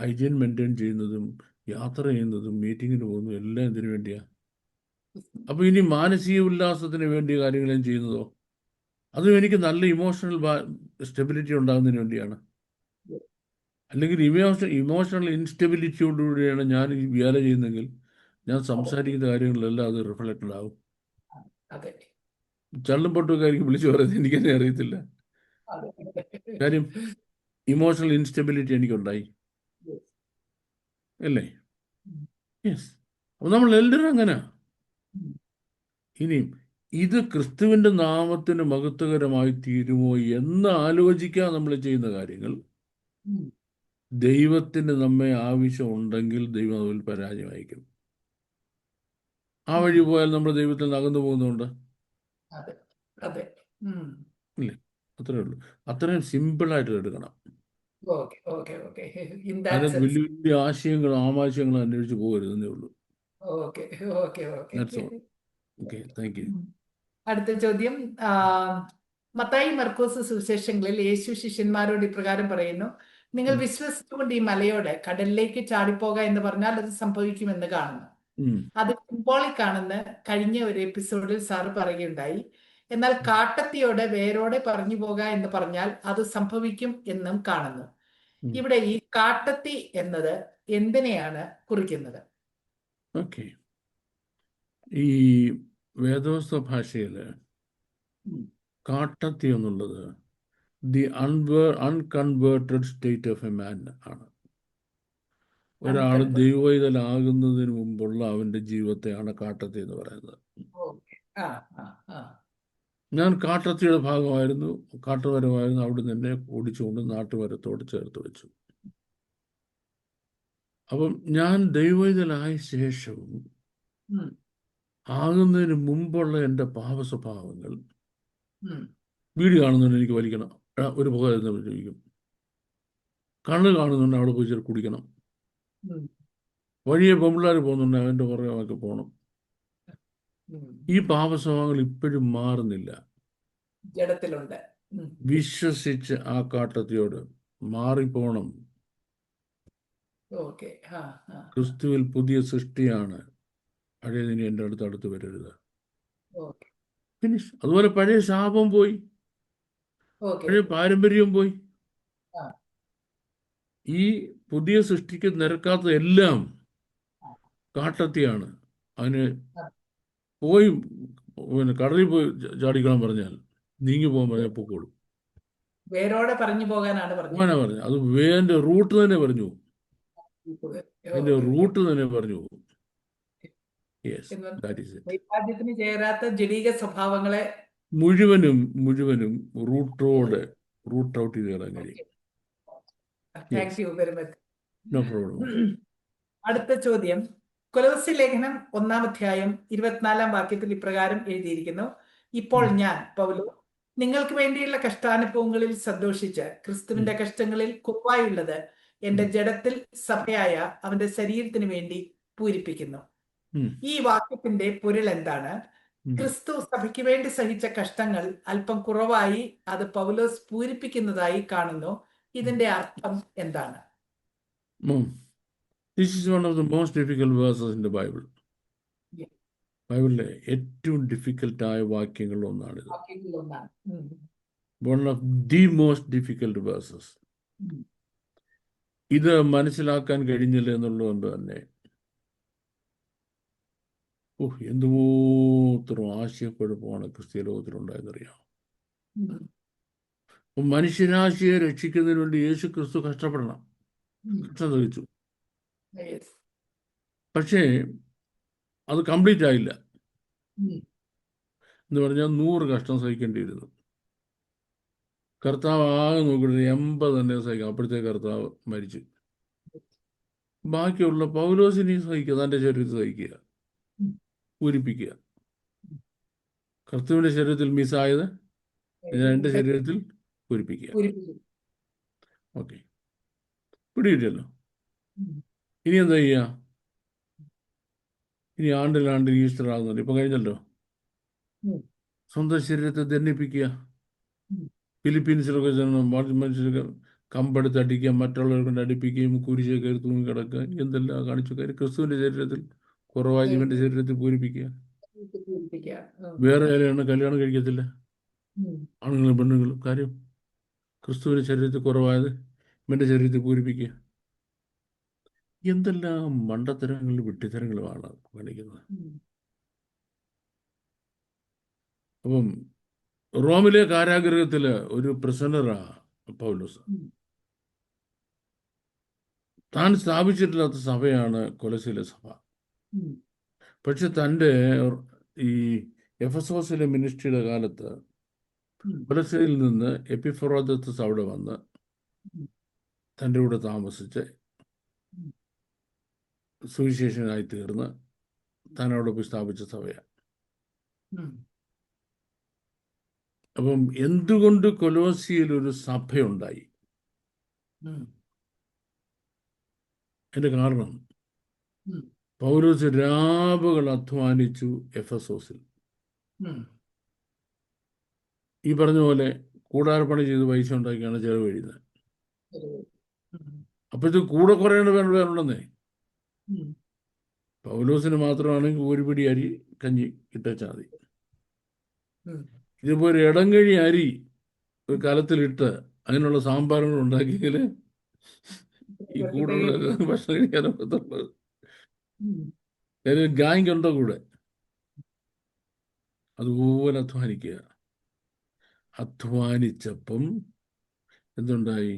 ഹൈജീൻ മെയിൻറ്റെയിൻ ചെയ്യുന്നതും യാത്ര ചെയ്യുന്നതും മീറ്റിങ്ങിന് പോകുന്നതും എല്ലാം ഇതിനു വേണ്ടിയാണ്. അപ്പോൾ ഇനി മാനസിക ഉല്ലാസത്തിന് വേണ്ടിയ കാര്യങ്ങൾ ഞാൻ ചെയ്യുന്നതോ അതും എനിക്ക് നല്ല ഇമോഷണൽ സ്റ്റെബിലിറ്റി ഉണ്ടാകുന്നതിന് വേണ്ടിയാണ്. അല്ലെങ്കിൽ ഇമോഷണൽ ഇൻസ്റ്റെബിലിറ്റിയോടുകൂടിയാണ് ഞാൻ ഈ വേല ചെയ്യുന്നതെങ്കിൽ ഞാൻ സംസാരിക്കുന്ന കാര്യങ്ങളിലെല്ലാം അത് റിഫ്ലക്റ്റഡ് ആകും. ചള്ളും പൊട്ടുകാർക്ക് വിളിച്ചു പറയുന്നത് എനിക്കെന്നെ അറിയത്തില്ല. കാര്യം ഇമോഷണൽ ഇൻസ്റ്റെബിലിറ്റി എനിക്കുണ്ടായി അല്ലേ? യെസ്. അപ്പോൾ നമ്മളെല്ലാവരും അങ്ങനെ. ഇനിയും ഇത് ക്രിസ്തുവിൻ്റെ നാമത്തിന് മഹത്വകരമായി തീരുമോ എന്ന് ആലോചിക്കാൻ നമ്മൾ ചെയ്യുന്ന കാര്യങ്ങൾ ദൈവത്തിന് നമ്മെ ആവശ്യമുണ്ടെങ്കിൽ ദൈവം അതിൽ പരാജയമായിരിക്കും. ആ വഴി പോയാൽ നമ്മൾ ദൈവത്തിൽ നിന്ന് അകന്നു പോകുന്നുണ്ട്. ഇല്ലേ? അത്രേ ഉള്ളൂ. അത്രയും സിമ്പിളായിട്ട് എടുക്കണം. അതിനകത്ത് വലിയ വലിയ ആശയങ്ങളും ആമാശയങ്ങളും അന്വേഷിച്ച് പോകരുതെന്നേ ഉള്ളൂ. Thank you.
അടുത്ത ചോദ്യം. മത്തായി മർക്കോസ് സുവിശേഷങ്ങളിൽ യേശു ശിഷ്യന്മാരോട് ഇപ്രകാരം പറയുന്നു, നിങ്ങൾ വിശ്വസിച്ചുകൊണ്ട് ഈ മലയോട് കടലിലേക്ക് ചാടിപ്പോക എന്ന് പറഞ്ഞാൽ അത് സംഭവിക്കുമെന്ന് കാണുന്നു. അത് സിംബോളിക് ആണെന്ന് കഴിഞ്ഞ ഒരു എപ്പിസോഡിൽ സാറ് പറയുകയുണ്ടായി. എന്നാൽ കാട്ടത്തിയോട് വേരോടെ പറഞ്ഞു പോക എന്ന് പറഞ്ഞാൽ അത് സംഭവിക്കും എന്നും കാണുന്നു. ഇവിടെ ഈ കാട്ടത്തി എന്നത് എന്തിനെയാണ് കുറിക്കുന്നത്?
ഓക്കെ, ഈ വേദോസ്ത ഭാഷയിൽ കാട്ടത്തി എന്നുള്ളത് the unconverted state of a man ആണ്. ഒരാൾ ദൈവവൈതലാകുന്നതിന് മുമ്പുള്ള അവൻ്റെ ജീവിതത്തെയാണ് കാട്ടത്തി എന്ന് പറയുന്നത്. ഞാൻ കാട്ടത്തിയുടെ ഭാഗമായിരുന്നു, കാട്ടുമരമായിരുന്നു. അവിടെ നിന്ന് ഓടിച്ചുകൊണ്ട് നാട്ടുമരത്തോട് ചേർത്ത് വെച്ചു. അപ്പം ഞാൻ ദൈവവൈതലായ ശേഷവും ആകുന്നതിന് മുമ്പുള്ള എൻ്റെ പാപ സ്വഭാവങ്ങൾ വീഡിയോ കാണുന്നുണ്ട്, എനിക്ക് വലിക്കണം, ഒരു പുക ചോദിക്കും. കണ്ണ് കാണുന്നുണ്ട്, അവിടെ പോയി ചേർത്ത് കുടിക്കണം. വഴിയെ പെമ്പിള്ളേർ പോകുന്നുണ്ട്, അവൻ്റെ പുറകെ പോകണം. ഈ പാപ സ്വഭാവങ്ങൾ ഇപ്പോഴും മാറുന്നില്ല.
ജഡത്തിലുണ്ട്.
വിശ്വസിച്ച് ആ കാട്ടത്തിയോട് മാറിപ്പോണം. ക്രിസ്തുവിൽ പുതിയ സൃഷ്ടിയാണ്, പഴയതിന് എൻ്റെ അടുത്ത് വരരുത്. ഫിനിഷ്. അതുപോലെ പഴയ ശാപം പോയി, പഴയ പാരമ്പര്യവും പോയി. ഈ പുതിയ സൃഷ്ടിക്ക് നിരക്കാത്തതെല്ലാം കാട്ടത്തിയാണ്. അതിന്
ആ,
പോയി പിന്നെ കടലിൽ പോയി ചാടിക്കണം പറഞ്ഞാൽ നീങ്ങി പോകാൻ പറഞ്ഞാൽ പൊക്കോളും.
വേരോടെ പറഞ്ഞു പോകാനാണ്
അങ്ങനെ
പറഞ്ഞത്.
പറഞ്ഞു. അത് വേന്റെ റൂട്ട് തന്നെ പറഞ്ഞു പോകും. അതിന്റെ
ഓക്കെ, ഓക്കെ.
റൂട്ട് തന്നെ പറഞ്ഞു പോകും. യെസ്,
എന്ന്
ദാറ്റ് ഈസ് ഇറ്റ്.
വൈരാഗ്യത്തിന് ചേരാത്ത ജഡീക സ്വഭാവങ്ങളെ
മുഴുവനും റൂട്ട് ഔട്ട് ചെയ്ത് കളയാൻ കഴിയും.
Thank you very much.
No problem.
അടുത്ത ചോദ്യം. കൊലോസ്യ ലേഖനം 1-ാം അധ്യായം 24-ാം വാക്യത്തിൽ ഇപ്രകാരം എഴുതിയിരിക്കുന്നു: ഇപ്പോൾ ഞാൻ പൗലോ നിങ്ങൾക്ക് വേണ്ടിയുള്ള കഷ്ടാനുഭവങ്ങളിൽ സന്തോഷിച്ച് ക്രിസ്തുവിന്റെ കഷ്ടങ്ങളിൽ കുറവായുള്ളത് എന്റെ ജഡത്തിൽ സഭയായ അവന്റെ ശരീരത്തിന് വേണ്ടി പൂരിപ്പിക്കുന്നു. ഈ വാക്യത്തിന്റെ പൊരുൾ എന്താണ്? ക്രിസ്തു സഭയ്ക്ക് വേണ്ടി സഹിച്ച കഷ്ടങ്ങൾ അല്പം കുറവായി അത് പൗലോസ് പൂരിപ്പിക്കുന്നതായി കാണുന്നു. ഇതിന്റെ അർത്ഥം എന്താണ്?
This is one of the most difficult verses in the Bible. ബൈബിളിലെ ഏറ്റവും ഡിഫിക്കൽട്ടായ വാക്യങ്ങളിൽ ഒന്നാണിത്. One of the most difficult versus. ഇത് മനസ്സിലാക്കാൻ കഴിഞ്ഞില്ല എന്നുള്ളതുകൊണ്ട് തന്നെ എന്തുമാത്രം ആശയക്കുഴപ്പമാണ് ക്രിസ്തീയ ലോകത്തിലുണ്ടായെന്നറിയാം. മനുഷ്യരാശിയെ രക്ഷിക്കുന്നതിന് വേണ്ടി യേശു ക്രിസ്തു കഷ്ടപ്പെടണം, കഷ്ടം സഹിച്ചു. പക്ഷേ അത് കംപ്ലീറ്റ് ആയില്ല. എന്ന് പറഞ്ഞാൽ 100 കഷ്ടം സഹിക്കേണ്ടിയിരുന്നു. കർത്താവ് ആകെ നോക്കിയിട്ട് 80 തന്നെ സഹിക്കാം. അപ്പോഴത്തേക്ക് കർത്താവ് മരിച്ചു. ബാക്കിയുള്ള പൗലോസിനെ സഹിക്കുക, തൻ്റെ ശരീരത്തിൽ സഹിക്കുക, പൂരിപ്പിക്കുക. കർത്താവിൻ്റെ ശരീരത്തിൽ മിസ്സായത് എൻ്റെ ശരീരത്തിൽ പൂരിപ്പിക്കുക. ഓക്കെ, പിടിയിട്ടല്ലോ. ഇനി എന്താ ചെയ്യുക? ഇനി ആണ്ടിൽ ഈസ്റ്റർ ആകുന്നുണ്ട്. ഇപ്പം കഴിഞ്ഞല്ലോ. സ്വന്തം ശരീരത്തെ ദണ്ഡിപ്പിക്കുക. ഫിലിപ്പീൻസിലൊക്കെ മനുഷ്യർക്ക് കമ്പെടുത്ത് അടിക്കുക, മറ്റുള്ളവരെ കൊണ്ട് അടിപ്പിക്കുകയും കുരിശെ കയറി തൂങ്ങി കിടക്കുക, എന്തെല്ലാം കാണിച്ചു. കാര്യം ക്രിസ്തുവിൻ്റെ ശരീരത്തിൽ കുറവായി ഇവൻ്റെ ശരീരത്തിൽ പൂരിപ്പിക്കുക. വേറെ ആരെയാണ് കല്യാണം കഴിക്കത്തില്ല, ആണുങ്ങളും പെണ്ണുങ്ങളും. കാര്യം ക്രിസ്തുവിൻ്റെ ശരീരത്തിൽ കുറവായത് ഇവൻ്റെ ശരീരത്തിൽ പൂരിപ്പിക്കുക. എന്തെല്ലാം മണ്ടത്തരങ്ങളും വിട്ടിത്തരങ്ങളുമാണ് കാണിക്കുന്നത്. അപ്പം റോമിലെ കാരാഗൃഹത്തില് ഒരു പ്രിസണറാ പൗലോസ്. താൻ സ്ഥാപിച്ചിട്ടില്ലാത്ത സഭയാണ് കൊലോസ്യയിലെ സഭ. പക്ഷെ തൻ്റെ ഈ എഫെസോസിലെ മിനിസ്ട്രിയുടെ കാലത്ത് കൊലോസ്യയിൽ നിന്ന് എപ്പിഫ്രോദിത്തസ് അവിടെ വന്ന് തൻ്റെ കൂടെ താമസിച്ച് സുവിശേഷനായി തീർന്ന് താൻ അവിടെ പോയി സ്ഥാപിച്ച സഭയാണ്. അപ്പം എന്തുകൊണ്ട് കൊലോസ്യയിൽ ഒരു സഭയുണ്ടായി? അതിൻ്റെ കാരണം പൗലോസ് രാവുകൾ അധ്വാനിച്ചു എഫെസോസിൽ. ഈ പറഞ്ഞ പോലെ കൂടാരപ്പണി ചെയ്ത് പൈസ ഉണ്ടാക്കിയാണ് ചെലവ് കഴിയുന്നത്. അപ്പോൾ ഇത് കൂടെ കുറയേണ്ട പേരുണ്ടെന്നേ. പൗലോസിന് മാത്രമാണെങ്കിൽ ഒരു പിടി അരി കഞ്ഞി ഇട്ടാൽ മതി. ഇതിപ്പോൾ ഒരു ഇടംകഴി അരി ഒരു കലത്തിലിട്ട് അതിനുള്ള സാമ്പാറുകൾ ഉണ്ടാക്കിയെങ്കിൽ ഈ കൂടുതൽ ഭക്ഷണം കഴിക്കാനൊക്കത്തുള്ളത്. ഗായിക്കുണ്ടോ കൂടെ? അതുപോലെ അധ്വാനിക്കുക. അധ്വാനിച്ചപ്പം എന്തുണ്ടായി?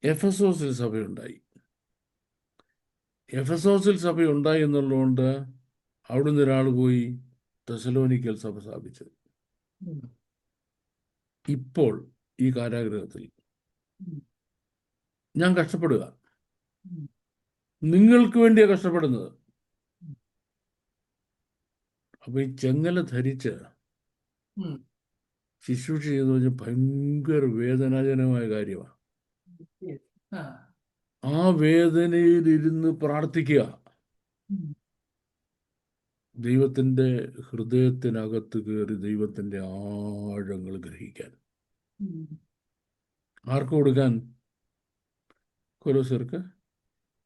എഫെസോസിൽ സഭയുണ്ടായി. എഫെസോസിൽ സഭയുണ്ടായി എന്നുള്ളതുകൊണ്ട് അവിടുന്ന് ഒരാൾ പോയി തെസലോനിക്കൽ സഭ സ്ഥാപിച്ചത്. ഇപ്പോൾ ഈ കാരാഗൃഹത്തിൽ ഞാൻ കഷ്ടപ്പെടുക, നിങ്ങൾക്ക് വേണ്ടിയാണ് കഷ്ടപ്പെടുന്നത്. അപ്പൊ ഈ ചെങ്ങല ധരിച്ച് ശുശ്രൂഷ ചെയ്തു കഴിഞ്ഞാൽ ഭയങ്കര വേദനാജനകമായ കാര്യമാണ്. ആ വേദനയിലിരുന്ന് പ്രാർത്ഥിക്കുക, ദൈവത്തിൻ്റെ ഹൃദയത്തിനകത്ത് കയറി ദൈവത്തിൻ്റെ ആഴങ്ങൾ ഗ്രഹിക്കാൻ. ആർക്ക് കൊടുക്കാൻ? കൊലോസ്യർക്ക്,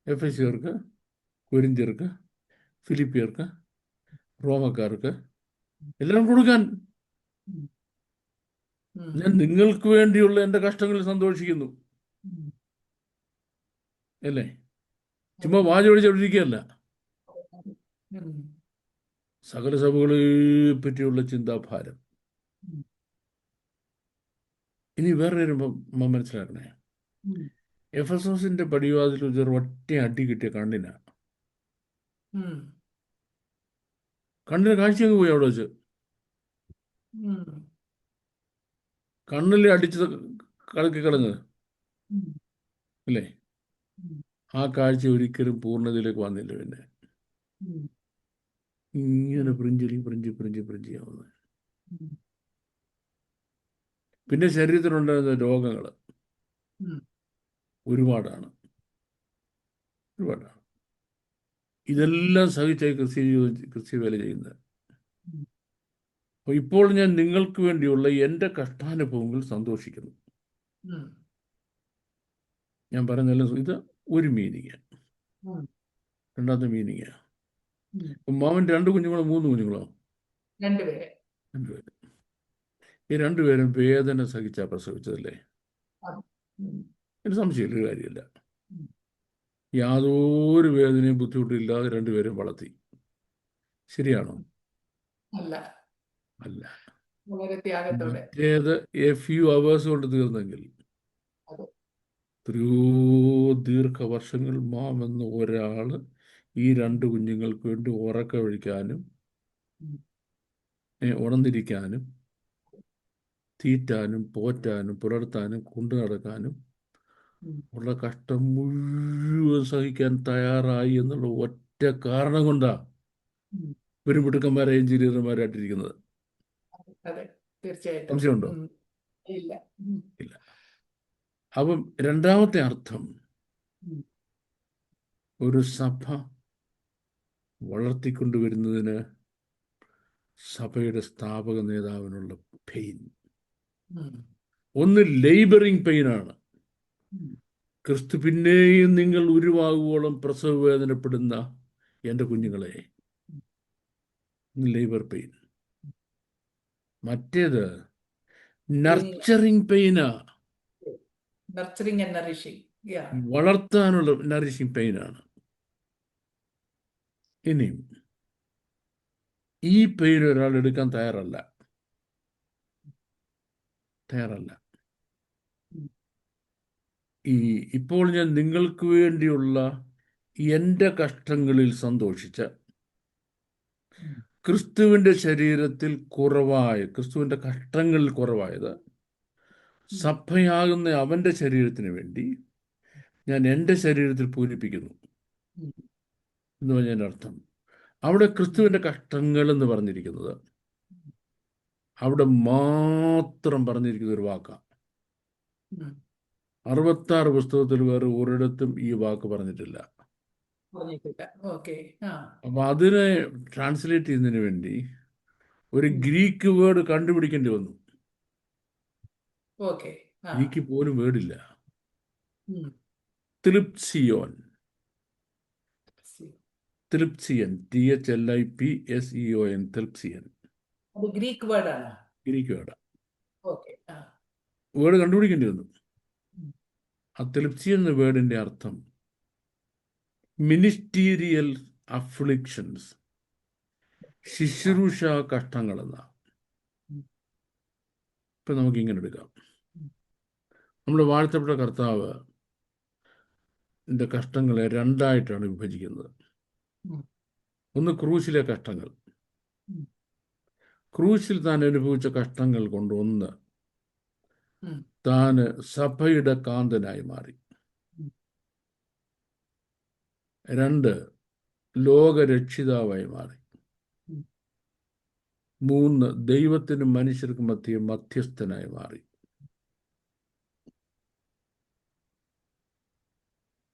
എഫെസ്യർക്ക്, കൊരിന്ത്യർക്ക്, ഫിലിപ്പിയർക്ക്, റോമക്കാർക്ക് എല്ലാം കൊടുക്കാൻ. ഞാൻ നിങ്ങൾക്ക് വേണ്ടിയുള്ള എൻ്റെ കഷ്ടങ്ങളിൽ സന്തോഷിക്കുന്നു അല്ലേ? ചുമ്മാ വാചോടിച്ചോണ്ടിരിക്കുകയല്ല.
ഉം.
സകല സഭകളെ പറ്റിയുള്ള ചിന്താഭാരം.
ഉം.
ഇനി വേറൊരു മനസ്സിലാക്കണേ.
ഉം.
എഫെസോസിന്റെ പടിവാതിൽ ഒരു ഒറ്റ അടി കിട്ടിയ കണ്ണിന്
ഉം.
കാഴ്ച അങ്ങ് പോയി അവിടെ വെച്ച്.
ഉം.
കണ്ണിൽ അടിച്ചത് കളക്കി കളഞ്ഞത്
ഉം.
അല്ലേ?
ഉം.
ആ കാഴ്ച ഒരിക്കലും പൂർണ്ണതയിലേക്ക് വന്നില്ല. പിന്നെ
ഉം.
ഇങ്ങനെ
ഉം.
ആവുന്നത്.
ഉം.
പിന്നെ ശരീരത്തിലുണ്ടായിരുന്ന രോഗങ്ങൾ
ഉം.
ഒരുപാടാണ്. ഇതെല്ലാം സഹിച്ചായി ക്രിസ്ത്യ വേല ചെയ്യുന്നത്.
ഉം.
അപ്പോൾ ഇപ്പോൾ ഞാൻ നിങ്ങൾക്ക് വേണ്ടിയുള്ള എൻ്റെ കഷ്ടാനുഭവങ്ങൾ സന്തോഷിക്കുന്നു.
ഉം.
ഞാൻ പറഞ്ഞല്ലോ, ഇത് ഒരു മീനിങ്.
ഉം.
രണ്ടാമത്തെ മീനിങ്,
ഉം.
മാമൻ 2 കുഞ്ഞുങ്ങളോ 3 കുഞ്ഞുങ്ങളോ?
2 പേര്.
2 പേര്. ഈ 2 പേരും വേദന സഹിച്ചാ പ്രസവിച്ചതല്ലേ?
ഉം.
എനിക്ക് സംശയമില്ല, ഒരു കാര്യമില്ല.
ഉം.
യാതൊരു വേദനയും ബുദ്ധിമുട്ടില്ലാതെ 2 പേരും വളർത്തി. ശരിയാണോ?
അല്ല,
അല്ല.
വളരെ ത്യാഗത്തോടെ.
മറ്റേത് ഫ്യൂ അവേഴ്സ് കൊണ്ട് തീർന്നെങ്കിൽ
അതെ.
എത്രയോ ദീർഘവർഷങ്ങൾ മാമെന്ന് ഒരാൾ ഈ 2 കുഞ്ഞുങ്ങൾക്ക് വേണ്ടി ഉറക്കമൊഴിക്കാനും
ഉം.
ഉണർന്നിരിക്കാനും തീറ്റാനും പോറ്റാനും പുലർത്താനും കൊണ്ടു നടക്കാനും
ഉം.
ഉള്ള കഷ്ടം മുഴുവൻ സഹിക്കാൻ തയ്യാറായി എന്നുള്ള ഒറ്റ കാരണം കൊണ്ടാണ്
ഉം.
ഇവരും മിടുക്കന്മാരെ എഞ്ചിനീയർമാരായിട്ടിരിക്കുന്നത്.
അതെ, തീർച്ചയായിട്ടും.
സംശയമുണ്ടോ?
ഉം. ഇല്ല. ഉം.
ഇല്ല. അപ്പം രണ്ടാമത്തെ അർത്ഥം,
ഉം.
ഒരു സഭ വളർത്തിക്കൊണ്ടുവരുന്നതിന് സഭയുടെ സ്ഥാപക നേതാവിനുള്ള പെയിൻ.
ഉം.
ഒന്ന് ലേബറിംഗ് പെയിനാണ്.
ഉം.
ക്രിസ്തു പിന്നെയും നിങ്ങൾ ഉരുവാകുവോളം പ്രസവ വേദനപ്പെടുന്ന എൻ്റെ കുഞ്ഞുങ്ങളെ, ലേബർ പെയിൻ. മറ്റേത് നർച്ചറിങ് പെയിനാ.
Nurturing and nourishing.
വളർത്താനുള്ള നറിഷിങ് പെയിനാണ്. ഇനിയും ഈ പെയിൻ ഒരാൾ എടുക്കാൻ തയ്യാറല്ല. ഇപ്പോൾ ഞാൻ നിങ്ങൾക്ക് വേണ്ടിയുള്ള എൻ്റെ കഷ്ടങ്ങളിൽ സന്തോഷിച്ച ക്രിസ്തുവിൻ്റെ ശരീരത്തിൽ ക്രിസ്തുവിൻ്റെ കഷ്ടങ്ങളിൽ കുറവായത് സഭയാകുന്ന അവൻ്റെ ശരീരത്തിന് വേണ്ടി ഞാൻ എൻ്റെ ശരീരത്തിൽ പൂരിപ്പിക്കുന്നു എന്ന് പറഞ്ഞതിൻ്റെ അർത്ഥം, അവിടെ ക്രിസ്തുവിൻ്റെ കഷ്ടങ്ങൾ എന്ന് പറഞ്ഞിരിക്കുന്നത് അവിടെ മാത്രം പറഞ്ഞിരിക്കുന്ന ഒരു വാക്കാണ്. 66 പുസ്തകത്തിൽ വേറെ ഒരിടത്തും ഈ വാക്ക് പറഞ്ഞിട്ടില്ല. അപ്പൊ അതിനെ ട്രാൻസ്ലേറ്റ് ചെയ്യുന്നതിന് വേണ്ടി ഒരു ഗ്രീക്ക് വേർഡ് കണ്ടുപിടിക്കേണ്ടി വന്നു. ഗ്രീക്ക് പോലും വേർഡില്ല. തിലിപ്സിയോൻ, തിലിപ്സിയൻ, THLIPSEON, തിലിപ്സിയൻ.
ഗ്രീക്ക് വേർഡാണ്.
Greek word. വേർഡ് കണ്ടുപിടിക്കേണ്ടി വന്നു. ആ തിലിപ്സിയൻ എന്ന വേർഡിന്റെ അർത്ഥം മിനിസ്റ്റീരിയൽ അഫ്ലിക്ഷൻസ്, ശുശ്രൂഷ കഷ്ടങ്ങളെന്നാ. ഇപ്പൊ നമുക്ക് ഇങ്ങനെ എടുക്കാം. നമ്മുടെ വാഴ്ത്തപ്പെട്ട കർത്താവ് കഷ്ടങ്ങളെ 2ആയിട്ടാണ് വിഭജിക്കുന്നത്. ഒന്ന് ക്രൂശിലെ കഷ്ടങ്ങൾ. ക്രൂശിൽ താൻ അനുഭവിച്ച കഷ്ടങ്ങൾ കൊണ്ട് ഒന്ന്, താന് സഭയുടെ കാന്തനായി മാറി. 2, ലോകരക്ഷിതാവായി മാറി. 3, ദൈവത്തിനും മനുഷ്യർക്കും മധ്യസ്ഥനായി മാറി.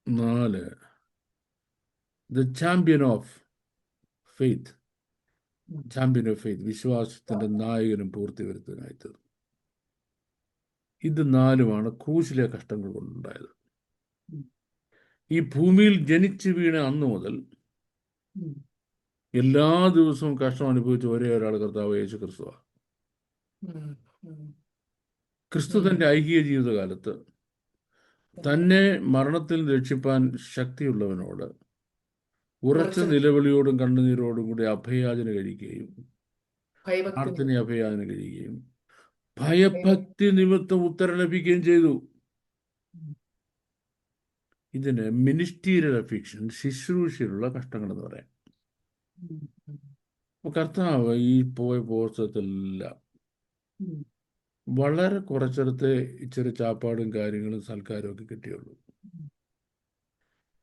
4, ദ ചാമ്പ്യൻ ഓഫ് ഫെയ്ത്ത്, വിശ്വാസത്തിന്റെ നായകനും പൂർത്തി വരുത്തനായി തീർന്നു. ഇത് 4മാണ് ക്രൂശിലെ കഷ്ടങ്ങൾ കൊണ്ടുണ്ടായത്. ഈ ഭൂമിയിൽ ജനിച്ചു വീണ അന്ന് മുതൽ എല്ലാ ദിവസവും കഷ്ടം അനുഭവിച്ച ഒരേ ഒരാൾ കർത്താവ് യേശു ക്രിസ്തുവാണ്. ക്രിസ്തു തന്റെ ഐഹിക ജീവിതകാലത്ത് തന്നെ മരണത്തിൽ രക്ഷിപ്പാൻ ശക്തിയുള്ളവനോട് ഉറച്ച
ഉറച്ച
നിലവിളിയോടും കണ്ണുനീരോടും കൂടി അഭയാചന കഴിക്കുകയും
ഭയഭക്തി
പ്രാർത്ഥന അഭയാചന കഴിയുകയും ഭയഭക്തി നിമിത്തം ഉത്തരം ലഭിക്കുകയും ചെയ്തു. ഇതിന് മിനിസ്റ്റീരിയൽ അഫിക്ഷൻ, ശുശ്രൂഷയിലുള്ള കഷ്ടങ്ങൾ എന്ന് പറയാം. അപ്പൊ കർത്താവ് ഈ പോയ പോസ്റ്റത്തെല്ലാം വളരെ കുറച്ചിടത്തെ ഇച്ചിരി ചാപ്പാടും കാര്യങ്ങളും സൽക്കാരവും ഒക്കെ കിട്ടിയുള്ളൂ.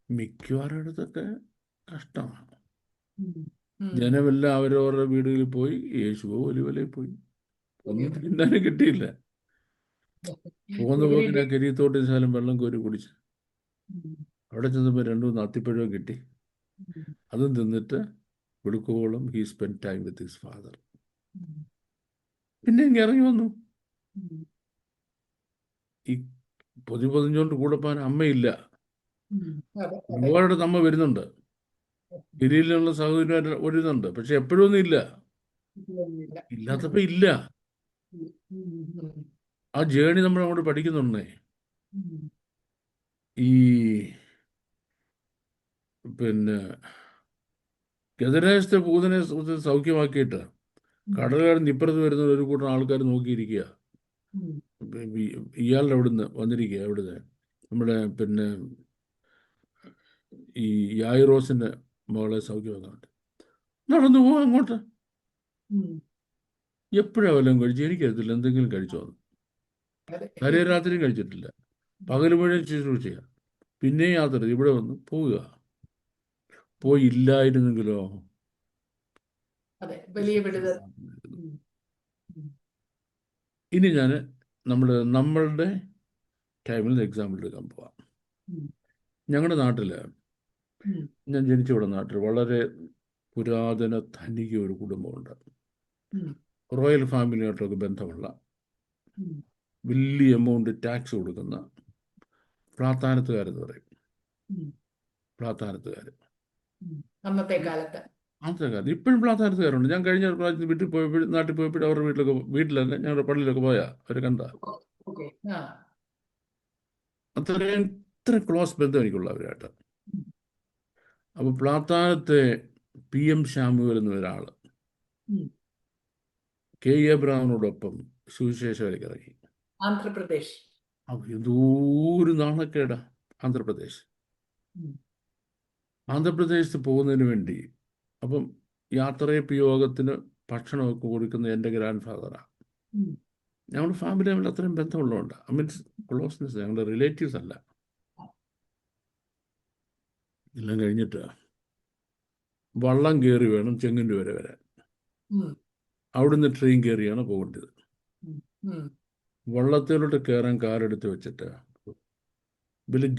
മിക്കവാറും ഇടത്തൊക്കെ കഷ്ടമാണ്. ജനമെല്ലാം അവരവരുടെ വീടുകളിൽ പോയി, യേശുവോ ഒലിവലയിൽ പോയി, ഒന്നും തിന്നാനും കിട്ടിയില്ല. പോകുന്ന പോക്കിന് ആ കിരീത്തോട്ടിന് ശാലം വെള്ളം കോരി കുടിച്ച് അവിടെ ചെന്നപ്പോൾ 2-3 അത്തിപ്പഴവും കിട്ടി. അതും തിന്നിട്ട് വെളുക്കോളം he spend time with his father. പിന്നെ ഇങ്ങ് ഇറങ്ങി വന്നു. ഈ പൊതിഞ്ഞുകൊണ്ട് കൂടെ പോകാൻ അമ്മയില്ല. ഒരുപാട് അമ്മ വരുന്നുണ്ട്, ഗിരിയിലുള്ള സഹോദരന്മാർ വരുന്നുണ്ട്, പക്ഷെ എപ്പോഴും ഒന്നും ഇല്ല. ഇല്ലാത്തപ്പോ ഇല്ല. ആ ജേണി നമ്മൾ അങ്ങോട്ട് പഠിക്കുന്നുണ്ടേ. ഈ പിന്നെ ഗദരേശത്തെ പൂതനെ സൗഖ്യമാക്കിയിട്ട് കടലുകാരൻ ഇപ്പുറത്ത് വരുന്ന ഒരു കൂട്ടം ആൾക്കാർ നോക്കിയിരിക്കുക. ഇയാളുടെ അവിടുന്ന് വന്നിരിക്കുക, അവിടുന്ന് നമ്മുടെ പിന്നെ ഈ യായിറോസിന്റെ മകളെ സൗഖ്യമാക്കാനുണ്ട്. നടന്നു പോവാ അങ്ങോട്ട്. എപ്പോഴാ വല്ലതും കഴിച്ചു എനിക്കറിയത്തില്ല. എന്തെങ്കിലും കഴിച്ചോ? തലേ രാത്രിയും കഴിച്ചിട്ടില്ല, പകൽ മുഴുവൻ ശുശ്രൂഷ. പിന്നെ യാത്ര ഇവിടെ വന്ന് പോവുക. പോയില്ലായിരുന്നെങ്കിലോ
വലിയ വിടുതൽ.
ഇനി ഞാൻ നമ്മളുടെ ടൈമിൽ നിന്ന് എക്സാമ്പിൾ എടുക്കാൻ പോവാം. ഞങ്ങളുടെ നാട്ടില്, ഞാൻ ജനിച്ചവിടെ നാട്ടിൽ വളരെ പുരാതന ധനിക ഒരു കുടുംബമുണ്ട്. റോയൽ ഫാമിലിയായിട്ടൊക്കെ ബന്ധമുള്ള, വലിയ എമൗണ്ട് ടാക്സ് കൊടുക്കുന്ന പ്ലാത്താനത്തുകാരെന്ന് പറയും. പ്ലാത്താനത്തുകാർ
അന്നത്തെ കാലത്ത്
ഇപ്പോഴും പ്ലാത്താനത്തുകാരുണ്ട്. ഞാൻ കഴിഞ്ഞ പ്രാവശ്യം വീട്ടിൽ പോയപ്പോഴും, നാട്ടിൽ പോയപ്പോഴും അവരുടെ വീട്ടിലല്ല, ഞങ്ങളുടെ പള്ളിയിലൊക്കെ പോയാ അവരെ കണ്ട. അത്രയും ഇത്ര ക്ലോസ് ബന്ധം എനിക്കുള്ള അവരായിട്ട്. അപ്പൊ പ്ലാത്താനത്തെ PM ശാമുവേൽ എന്ന ഒരാള് K. എബ്രഹാമിനോടൊപ്പം സുവിശേഷ വേലയ്ക്ക് ഇറങ്ങി.
ആന്ധ്രാപ്രദേശ്.
എന്തോരു നാണക്കേടാ ആന്ധ്രാപ്രദേശ്. ആന്ധ്രാപ്രദേശത്ത് പോകുന്നതിന് വേണ്ടി, അപ്പം യാത്രയപ്പ് യോഗത്തിന് ഭക്ഷണമൊക്കെ കൊടുക്കുന്ന എൻ്റെ ഗ്രാൻഡ് ഫാദറാണ്. ഞങ്ങളുടെ ഫാമിലി തമ്മിൽ അത്രയും ബന്ധമുള്ളതുകൊണ്ട്, ഐ മീൻസ് ക്ലോസ്നെസ്, ഞങ്ങളുടെ റിലേറ്റീവ്സ് അല്ല. എല്ലാം കഴിഞ്ഞിട്ട് വള്ളം കയറി വേണം ചെങ്ങന്നൂർ വരെ വരാൻ. അവിടുന്ന് ട്രെയിൻ കയറിയാണ് പോകേണ്ടത്. വള്ളത്തിലോട്ട് കയറാൻ കാറെടുത്ത് വെച്ചിട്ട് വലിയ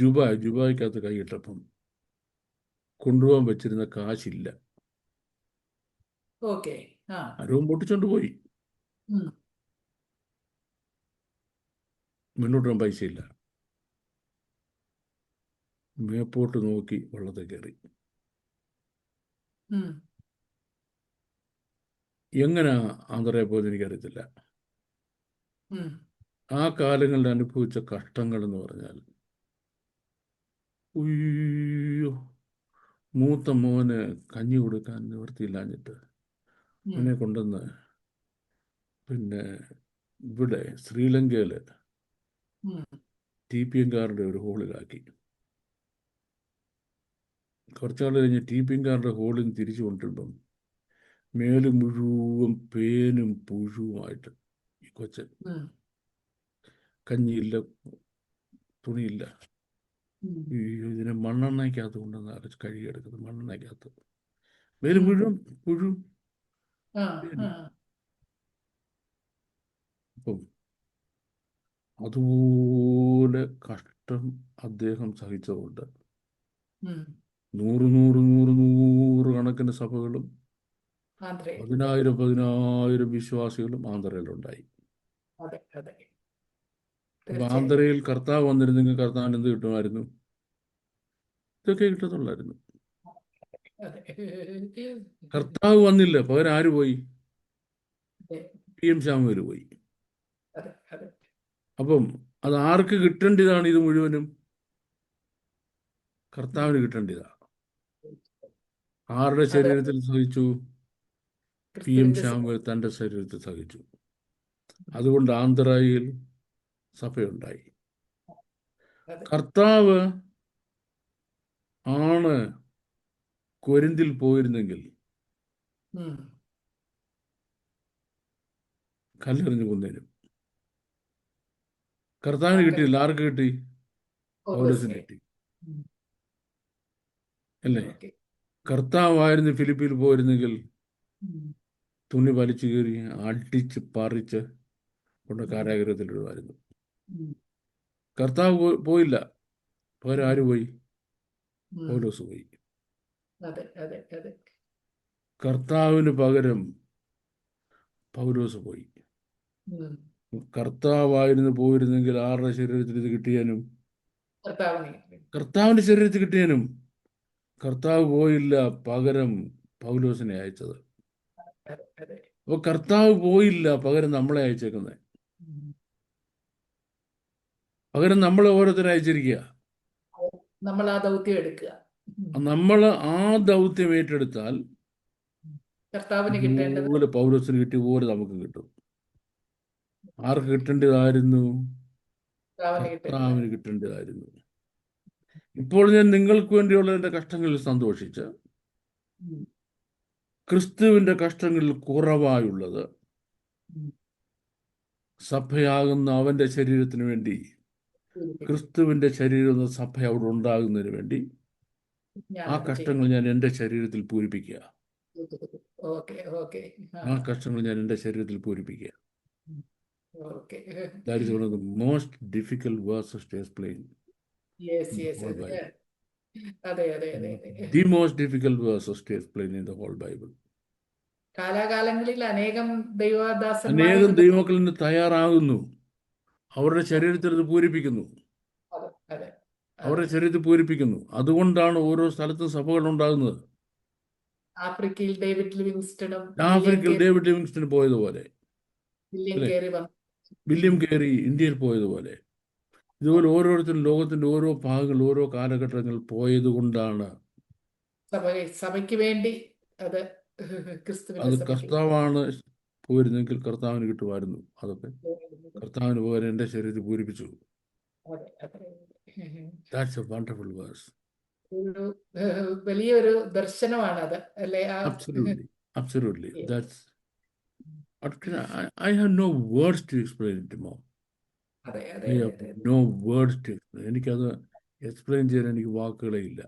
ജുബായ്ക്കകത്ത് കൈയിട്ടപ്പം കൊണ്ടുപോകാൻ വെച്ചിരുന്ന കാശില്ല. ആരവും പൊട്ടിച്ചോണ്ട് പോയി. മുന്നോട്ട് പൈസ ഇല്ല. മേപ്പോട്ട് നോക്കി വള്ളത്തിൽ കയറി. എങ്ങനെ ആന്ധ്രയെ പോയത് എനിക്കറിയത്തില്ല. ആ കാലങ്ങളിൽ അനുഭവിച്ച കഷ്ടങ്ങൾ എന്ന് പറഞ്ഞാൽ, ഉയ്യോ, മൂത്ത മോന് കഞ്ഞി കൊടുക്കാൻ നിവൃത്തിയില്ലാഞ്ഞിട്ട് അവനെ കൊണ്ടുവന്ന് പിന്നെ ഇവിടെ ശ്രീലങ്കയില് TPM-കാരുടെ ഒരു ഹോളിലാക്കി. കുറച്ചാൾ കഴിഞ്ഞ് TPM-കാരുടെ ഹോളിൽ നിന്ന് തിരിച്ചു കൊണ്ടിരുമ്പം മേല് മുഴുവൻ പേനും പുഴുവുമായിട്ട് ഈ കൊച്ചൻ. കഞ്ഞിയില്ല, തുണിയില്ല. ഇതിനെ മണ്ണെണ്ണയ്ക്കകത്ത് കൊണ്ടുവന്ന് അരച്ച് കഴുകിയെടുക്കുന്നത്. മണ്ണെണ്ണയ്ക്കകത്ത് മേല് മുഴുവൻ പുഴു. അപ്പം അതുപോലെ കഷ്ടം അദ്ദേഹം സഹിച്ചതുകൊണ്ട് 100 കണക്കിന് സഭകളും 10,000 വിശ്വാസികളും ആന്ധ്രയിലുണ്ടായി. അപ്പൊ ആന്ധ്രയിൽ കർത്താവ് വന്നിരുന്നെങ്കിൽ കർത്താവിന് എന്ത് കിട്ടുമായിരുന്നു? ഇതൊക്കെ കിട്ടത്തുള്ളായിരുന്നു. കർത്താവ് വന്നില്ല, പകരം ആര് പോയി? PM ശാമുവേൽ പോയി. അപ്പം അത് ആർക്ക് കിട്ടേണ്ടതാണ്? ഇത് മുഴുവനും കർത്താവിന് കിട്ടേണ്ടതാണ്. ആരുടെ
അതെ
ശരീരത്തിൽ സഹിച്ചു? PM
ക്രിസ്തുവിന്റെ
ശാമുവേൽ തൻ്റെ ശരീരത്തിൽ സഹിച്ചു. അതുകൊണ്ട് ആന്തറായിൽ സഭയുണ്ടായി.
അതെ
കർത്താവ് ആണ് കൊരിന്തിൽ പോയിരുന്നെങ്കിൽ
ഉം.
കല്ലെറിഞ്ഞു കൊന്നേനും. കർത്താവിന്
അതെ
കിട്ടിയില്ല. ആർക്ക് കിട്ടി? പൗലോസിന്
പൗലോസിനെ.
കിട്ടി,
ഉം.
അല്ലേ?
ഓക്കെ.
കർത്താവായിരുന്നു ഫിലിപ്പിയിൽ പോയിരുന്നെങ്കിൽ
ഉം.
തുണി വലിച്ചു കീറി അടിച്ച് പറിച്ച് കൊണ്ട്
ഉം.
കാരാഗൃഹത്തിലിടുമായിരുന്നു.
ഉം.
കർത്താവ് പോയില്ല. പകരം ആര്
ഉം.
പോയി?
ഉം.
പൗലോസ് പോയി.
അതെ അതെ അതെ
കർത്താവിന് പകരം പൗലോസ് പോയി.
ഉം.
കർത്താവായിരുന്നു പോയിരുന്നെങ്കിൽ ആരുടെ ശരീരത്തിൽ ഇത് കിട്ടിയാനും?
കർത്താവിനെ.
കർത്താവിന്റെ ശരീരത്തിൽ കിട്ടിയാനും. കർത്താവ് പോയില്ല, പകരം പൗലോസിനെ അയച്ചത്.
അതെ അതെ
അപ്പോൾ കർത്താവ് പോയില്ല, പകരം നമ്മളെ അയച്ചേക്കുന്നത്.
ഉം.
പകരം നമ്മളെ ഓരോരുത്തരെ അയച്ചിരിക്കുക.
നമ്മൾ ആ ദൗത്യം എടുക്കുക.
നമ്മൾ ആ ദൗത്യം ഏറ്റെടുത്താൽ
കർത്താവിന് കിട്ടേണ്ടത്
ഇതുപോലെ പൗലോസിന് കിട്ടിയ പോലെ നമുക്ക് കിട്ടും. ആർക്ക് കിട്ടേണ്ടതായിരുന്നു?
കർത്താവിന് കിട്ടേണ്ടത്.
കർത്താവിന് കിട്ടേണ്ടതായിരുന്നു. ഇപ്പോൾ ഞാൻ നിങ്ങൾക്ക് വേണ്ടിയുള്ള എൻ്റെ കഷ്ടങ്ങളിൽ സന്തോഷിച്ച്
ഉം.
ക്രിസ്തുവിൻ്റെ കഷ്ടങ്ങളിൽ കുറവായുള്ളത്
ഉം.
സഭയാകുന്ന അവൻ്റെ ശരീരത്തിന് വേണ്ടി,
പൂരിപ്പിക്കും.
ക്രിസ്തുവിൻ്റെ ശരീരം എന്ന സഭ അവിടെ ഉണ്ടാകുന്നതിന് വേണ്ടി ആ
ഞാനത് ചെയ്യും.
കഷ്ടങ്ങൾ ഞാൻ എൻ്റെ ശരീരത്തിൽ പൂരിപ്പിക്കുക.
ഓക്കെ ഓക്കെ
ആ കഷ്ടങ്ങൾ ഞാൻ എൻ്റെ ശരീരത്തിൽ പൂരിപ്പിക്കുക.
Okay.
That is one of the most difficult verses to explain
yes
in the
yes
whole Bible.
അതെ അതെ അതെ അതെ.
The most difficult verses to explain in the whole Bible.
കാലാകാലങ്ങളിൽ അനേകം ദൈവദാസന്മാർ
അനേകം ദൈവമക്കളിന് തയ്യാറാകുന്നു, അവരുടെ ശരീരത്തിൽ ഇത് പൂരിപ്പിക്കുന്നു,
അതെ അതെ
അവരുടെ ശരീരത്തിൽ പൂരിപ്പിക്കുന്നു. അതുകൊണ്ടാണ് ഓരോ സ്ഥലത്തും സഭകൾ ഉണ്ടാകുന്നത്.
ആഫ്രിക്കയിൽ ഡേവിഡ് ലിവിങ്സ്റ്റണും
ആഫ്രിക്കയിൽ ഡേവിഡ് ലിവിങ്സ്റ്റൺ പോയതുപോലെ,
വില്യം
അല്ലേ?
കേറി വന്നു.
വില്യം കേറി ഇന്ത്യയിൽ പോയതുപോലെ, ഇതുപോലെ ഓരോരുത്തരും ലോകത്തിന്റെ ഓരോ ഭാഗങ്ങൾ ഓരോ കാലഘട്ടങ്ങൾ പോയത് കൊണ്ടാണ്.
സഭയ്ക്ക് വേണ്ടി അത് ക്രിസ്തുവിന്റെ
അത്
സഭയ്ക്ക്
കർത്താവാണ് പോയിരുന്നെങ്കിൽ കർത്താവിന് കിട്ടുമായിരുന്നു. അതൊക്കെ കർത്താവിന് പോലെ എൻ്റെ ശരീരത്തിൽ പൂരിപ്പിച്ചു.
അതെ അതെ.
That's a wonderful verse.
ഒരു വലിയൊരു ദർശനമാണ് അത്, അല്ലെ?
Absolutely, absolutely.
Yes.
That's. I have no words to explain it more.
അതെ അതെ
I
അതെ
have
അതെ
no words to explain. എനിക്കത് എക്സ്പ്ലെയിൻ ചെയ്യാൻ എനിക്ക് വാക്കുകളേ ഇല്ല.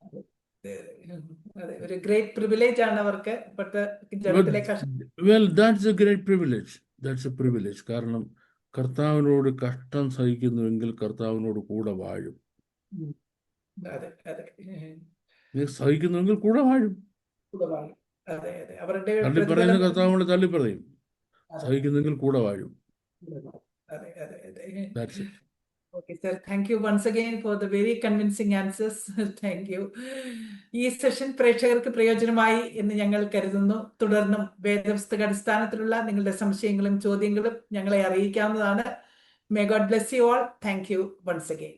അതെ, ഒരു ഗ്രേറ്റ് പ്രിവിലേജ് ആണ് അവർക്ക്. ജനത്തിലെ
Well, that's a great privilege. That's a privilege. കാരണം കർത്താവിനോട് കഷ്ടം സഹിക്കുന്നുവെങ്കിൽ കർത്താവിനോട് കൂടെ വാഴും.
അതെ അതെ
നീ സഹിക്കുന്നുവെങ്കിൽ കൂടെ വാഴും.
അതെ അതെ. അവരുടെ
തള്ളിപ്പറയുന്ന കർത്താവിനോട് തള്ളിപ്പറയും, സഹിക്കുന്നെങ്കിൽ കൂടെ വാഴും.
അതെ അതെ അതെ.
That's it.
Okay, sir. Thank you once again for the very convincing answers. Thank you. ഈ സെഷൻ പ്രേക്ഷകർക്ക് പ്രയോജനമായി എന്ന് ഞങ്ങൾ കരുതുന്നു. തുടർന്നും വേദപുസ്തക അടിസ്ഥാനത്തിലുള്ള നിങ്ങളുടെ സംശയങ്ങളും ചോദ്യങ്ങളും ഞങ്ങളെ അറിയിക്കാവുന്നതാണ്. May God bless you all. Thank you once again.